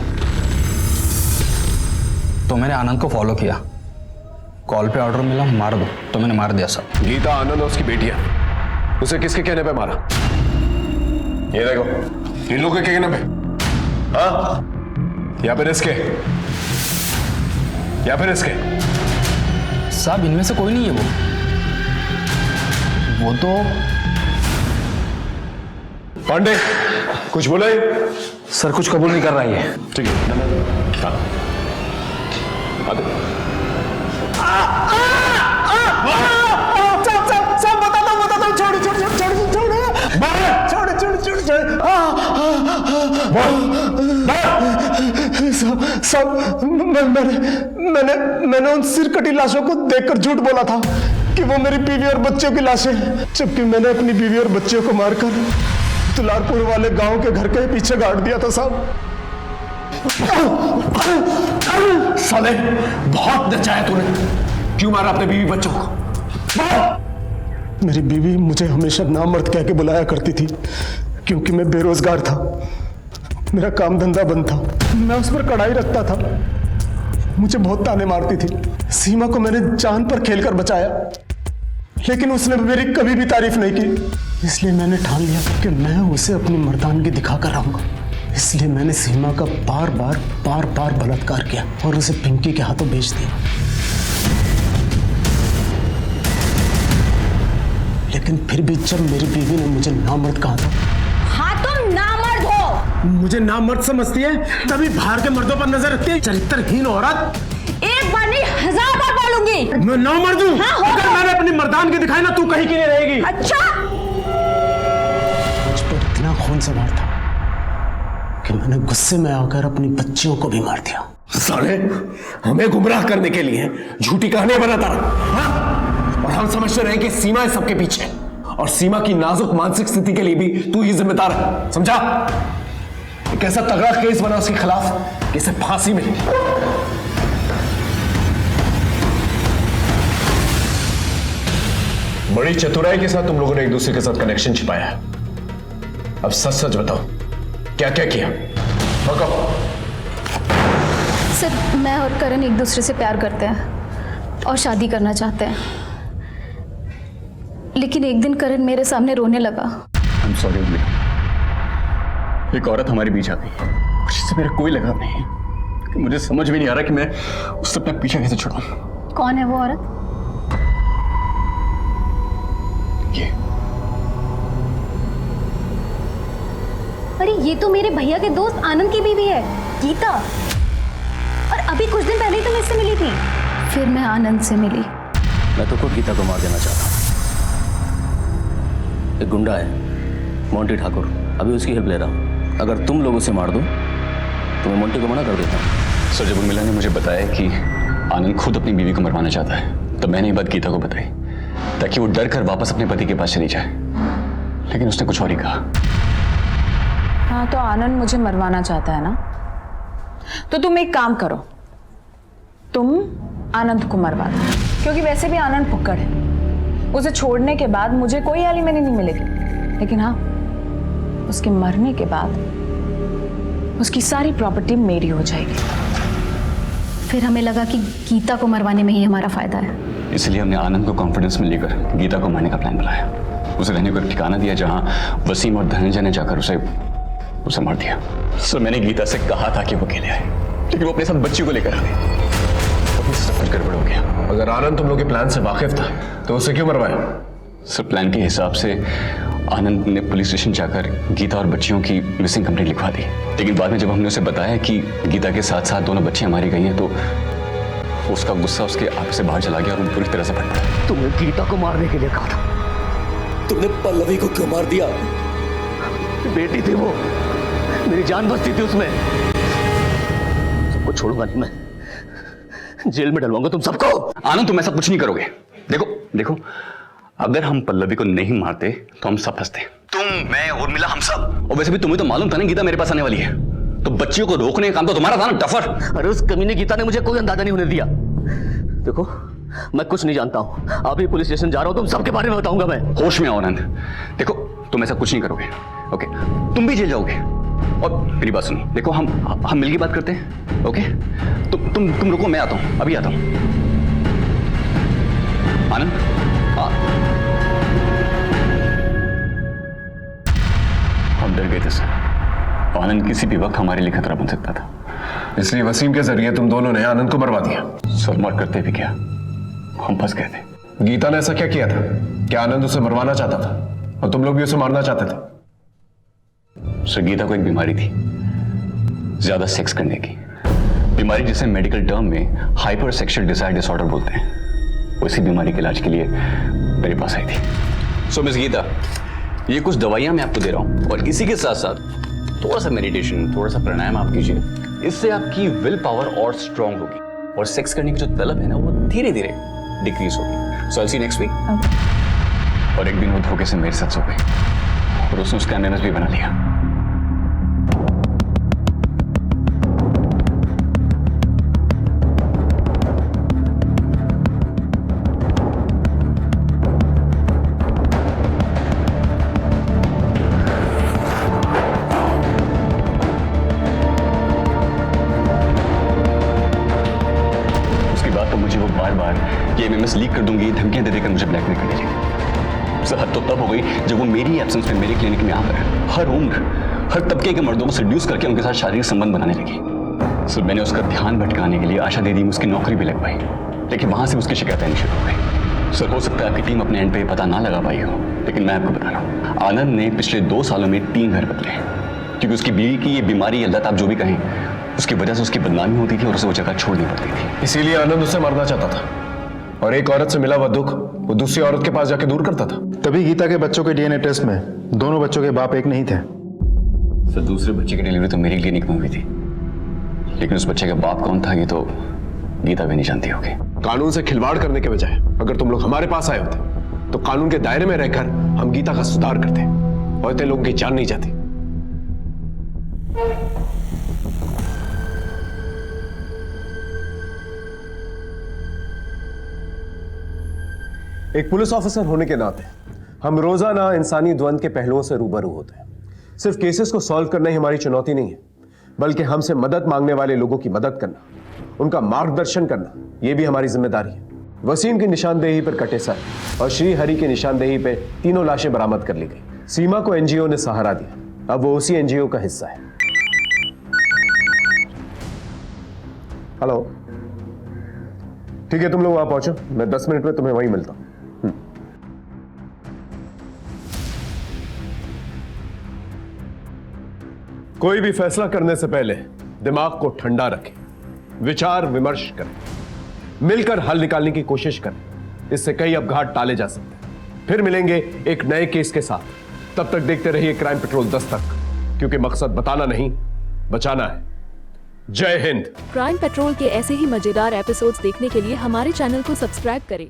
तो मैंने आनंद को फॉलो किया, कॉल पे ऑर्डर मिला मार दो, तो मैंने मार दिया साहब। गीता, आनंद और उसकी बेटियां, उसे किसके कहने पे मारा? ये देखो, इन लोगों के कहने पे? हाँ, या फिर इसके? या फिर इसके? साहब इनमें से कोई नहीं है वो तो पांडे कुछ बोला है? सर कुछ कबूल नहीं कर रहा है। ठीक है सब मैंने उन सिरकटी लाशों को देखकर झूठ बोला था कि वो मेरी बीवी और बच्चों की लाशें, जबकि मैंने अपनी बीवी और बच्चों को मारकर दुलारपुर वाले गांव के घर के पीछे गाड़ दिया था साहब। साले बहुत नचाया तूने। क्यों मारा अपने बीवी बच्चों को? मेरी बीवी मुझे हमेशा नामर्द कह के बुलाया करती थी क्योंकि मैं बेरोजगार था, मेरा काम धंधा बंद था, मैं उस पर कड़ाई रखता था, मुझे बहुत ताने मारती थी। सीमा को मैंने जान पर खेलकर बचाया, लेकिन उसने मेरी कभी भी तारीफ नहीं की। इसलिए मैंने ठान लिया कि मैं उसे अपनी मर्दानगी दिखाकर रहूंगा। इसलिए मैंने सीमा का बार बार बलात्कार किया और उसे पिंकी के हाथों बेच दिया। लेकिन फिर भी जब मेरी बीवी ने मुझे नामर्द कहा था। हाँ तुम नामर्द हो। मुझे नामर्द समझती है, तभी बाहर के मर्दों पर नजर रखती है, चरित्रहीन औरत। एक बार नहीं 1000 बार बोलूंगी। मैं नामर्द हूँ। हाँ, अगर मैंने अपनी मर्दानगी दिखाई ना, तू कहीं की नहीं रहेगी। अच्छा मुझ पर इतना खून सवार था कि मैंने गुस्से में आकर अपनी बच्चियों को भी मार दिया। साले हमें गुमराह करने के लिए झूठी कहानियां बनाता रहा, और हम समझते रहे कि सीमा है सबके पीछे, और सीमा की नाजुक मानसिक स्थिति के लिए भी तू ही जिम्मेदार है, समझा? एक ऐसा तगड़ा केस बना उसके खिलाफ कि इसे फांसी मिली। बड़ी चतुराई के साथ तुम लोगों ने एक दूसरे के साथ कनेक्शन छिपाया है। अब सच सच बताओ, क्या क्या किया? सर, मैं और करण एक दूसरे से प्यार करते हैं और शादी करना चाहते हैं, लेकिन एक दिन करण मेरे सामने रोने लगा। I'm sorry, एक औरत हमारे बीच आ गई, उससे मेरा कोई लगाव नहीं। मुझे समझ भी नहीं आ रहा कि मैं उससे अपना पीछा कैसे छुड़ाऊं। कौन है वो औरत? ये अरे ये तो मेरे भैया के दोस्त आनंद की बीवी है, गीता। और अभी कुछ दिन पहले ही तो मैं इससे मिली थी। फिर मैं आनंद से मिली। मैं तो खुद गीता को मार देना चाहता हूँ। एक गुंडा है मोंटी ठाकुर, अभी उसकी हेल्प ले रहा हूँ। अगर तुम लोग उसे मार दो तो मैं मोंटी को मना कर देता हूँ। सर, जब उर्मिला ने मुझे बताया कि आनंद खुद अपनी बीवी को मरवाना चाहता है, तो मैंने ये बात गीता को बताई ताकि वो डर कर वापस अपने पति के पास चली जाए, लेकिन उसने कुछ और ही कहा। हाँ, तो आनंद मुझे मरवाना चाहता है ना, तो तुम एक काम करो, तुम आनंद को मरवा दो, क्योंकि वैसे भी आनंद फुक्कड़ है। उसे छोड़ने के बाद मुझे कोई एलिमनी नहीं मिलेगी, लेकिन हाँ, उसके मरने के बाद उसकी सारी प्रॉपर्टी मेरी हो जाएगी। फिर हमें लगा कि गीता को मरवाने में ही हमारा फायदा है, इसलिए हमने आनंद को कॉन्फिडेंस में लेकर गीता को मारने का प्लान बनाया। उसे रहने को एक ठिकाना दिया जहां वसीम और धनंजय ने जाकर उसे मार दिया। सर, मैंने गीता से कहा था कि वो अकेले आए, लेकिन वो अपने साथ बच्ची को लेकर आ गई। तो सब कुछ गड़बड़ हो गया। अगर आनंद तुम लोग के प्लान से वाकिफ था तो उसे क्यों मरवाया? सर, प्लान के हिसाब से आनंद ने पुलिस स्टेशन जाकर गीता और बच्चियों की मिसिंग कंप्लेंट लिखवा दी, लेकिन बाद में जब हमने उसे बताया कि गीता के साथ साथ दोनों बच्चियां मारी गई हैं, तो उसका गुस्सा उसके आप से बाहर चला गया और वो पूरी तरह से फट पड़ा। तुमने गीता को मारने के लिए कहा था, तुमने पल्लवी को क्यों मार दिया? बेटी थी वो, मेरी जान बचती थी उसमें। सबको छोड़ूंगा नहीं मैं, जेल में डलवाऊंगा तुम सबको। आनंद, तुम ऐसा कुछ नहीं करोगे। देखो, अगर हम पल्लवी को नहीं मारते तो हम सब फंसते, तुम, मैं, उर्मिला, हम सब। और वैसे भी तुम्हें तो मालूम था ना गीता मेरे पास आने वाली है, तो बच्चियों को रोकने का काम तो तुम्हारा था ना, टफर। अरे उस कमीने गीता ने मुझे कोई अंदाजा नहीं होने दिया। देखो, मैं कुछ नहीं जानता हूँ, अभी पुलिस स्टेशन जा रहा हूँ, तुम सबके बारे में बताऊंगा मैं। होश में आओ आनंद। देखो, तुम ऐसा कुछ नहीं करोगे, ओके? तुम भी जेल जाओगे। और मेरी बात सुनो, देखो, हम मिलके बात करते हैं, ओके? तुम रुको, मैं आता हूँ, अभी आता हूँ। आनंद, हम डर गए थे सर। आनंद किसी भी वक्त हमारे लिए खतरा बन सकता था, इसलिए वसीम के जरिए तुम दोनों ने आनंद को मरवा दिया। सर, मर करते भी क्या, हम फंस गए थे। गीता ने ऐसा क्या किया था? क्या आनंद उसे मरवाना चाहता था और तुम लोग भी उसे मारना चाहते थे? सर, गीता को एक बीमारी थी, ज्यादा सेक्स करने की बीमारी, जिसे मेडिकल टर्म में हाइपर सेक्सुअल डिजायर डिसऑर्डर बोलते हैं। उसी बीमारी के इलाज के लिए मेरे पास आई थी। सो मिस गीता, ये कुछ दवाइयां मैं आपको दे रहा हूं और इसी के साथ साथ थोड़ा सा मेडिटेशन, थोड़ा सा प्राणायाम आप कीजिए। इससे आपकी विल पावर और स्ट्रांग होगी और सेक्स करने की जो तलब है ना, वो धीरे धीरे डिक्रीज होगी। सो आई सी नेक्स्ट वीक। और एक दिन वो धोखे से मेरे साथ सो गई और उसने उसका एमएमएस भी बना लिया। एमएमएस लीक कर दूंगी, धमकियां दे देकर मुझे ब्लैकमेल करने लगी। सर, हद तो तब हो गई जब वो मेरी एब्सेंस में मेरे क्लिनिक में आकर हर उम्र, हर तबके के मर्दों को सेड्यूस करके उनके साथ शारीरिक संबंध बनाने लगी। सर, मैंने उसका ध्यान भटकाने के लिए आशा दीदी में उसकी नौकरी भी लगवाई, लेकिन वहां से उसकी शिकायतें शुरू हो गई। सर, हो सकता है आपकी टीम अपने एंड पे पता ना लगा पाई हो, लेकिन मैं आपको बता रहा हूँ, आनंद ने पिछले 2 सालों में 3 घर बदले, क्योंकि उसकी बीवी की ये बीमारी या लत, आप जो भी कहें, उसकी वजह से उसकी बदनामी होती थी और उसे वो जगह छोड़नी पड़ती थी। इसीलिए आनंद उसे मारना चाहता था और एक औरत से मिला हुआ दुख वो दूसरी औरत के पास जाके दूर करता था। तभी गीता के बच्चों के डीएनए टेस्ट में दोनों बच्चों के बाप एक नहीं थे। सर, दूसरे बच्चे की डिलीवरी तो मेरी क्लिनिक में हुई थी, लेकिन उस बच्चे का बाप कौन था ये तो गीता भी नहीं जानती होगी। कानून से खिलवाड़ करने के बजाय अगर तुम लोग हमारे पास आए होते तो कानून के दायरे में रहकर हम गीता का सुधार करते और इतने लोगों की जान नहीं जाती। एक पुलिस ऑफिसर होने के नाते हम रोजाना इंसानी द्वंद के पहलुओं से रूबरू होते हैं। सिर्फ केसेस को सॉल्व करना ही हमारी चुनौती नहीं है, बल्कि हमसे मदद मांगने वाले लोगों की मदद करना, उनका मार्गदर्शन करना, यह भी हमारी जिम्मेदारी है। वसीम की निशानदेही पर कटे सर और श्री हरि की निशानदेही पे तीनों लाशें बरामद कर ली गई। सीमा को एनजीओ ने सहारा दिया, अब वो उसी एनजीओ का हिस्सा है। हेलो, ठीक है, तुम लोग वहां पहुंचो, मैं 10 मिनट में तुम्हें वहीं मिलता हूं। कोई भी फैसला करने से पहले दिमाग को ठंडा रखें, विचार विमर्श करें, मिलकर हल निकालने की कोशिश करें। इससे कई अपघात टाले जा सकते हैं। फिर मिलेंगे एक नए केस के साथ। तब तक देखते रहिए क्राइम पेट्रोल 10 तक, क्योंकि मकसद बताना नहीं, बचाना है। जय हिंद। क्राइम पेट्रोल के ऐसे ही मजेदार एपिसोड्स देखने के लिए हमारे चैनल को सब्सक्राइब करें।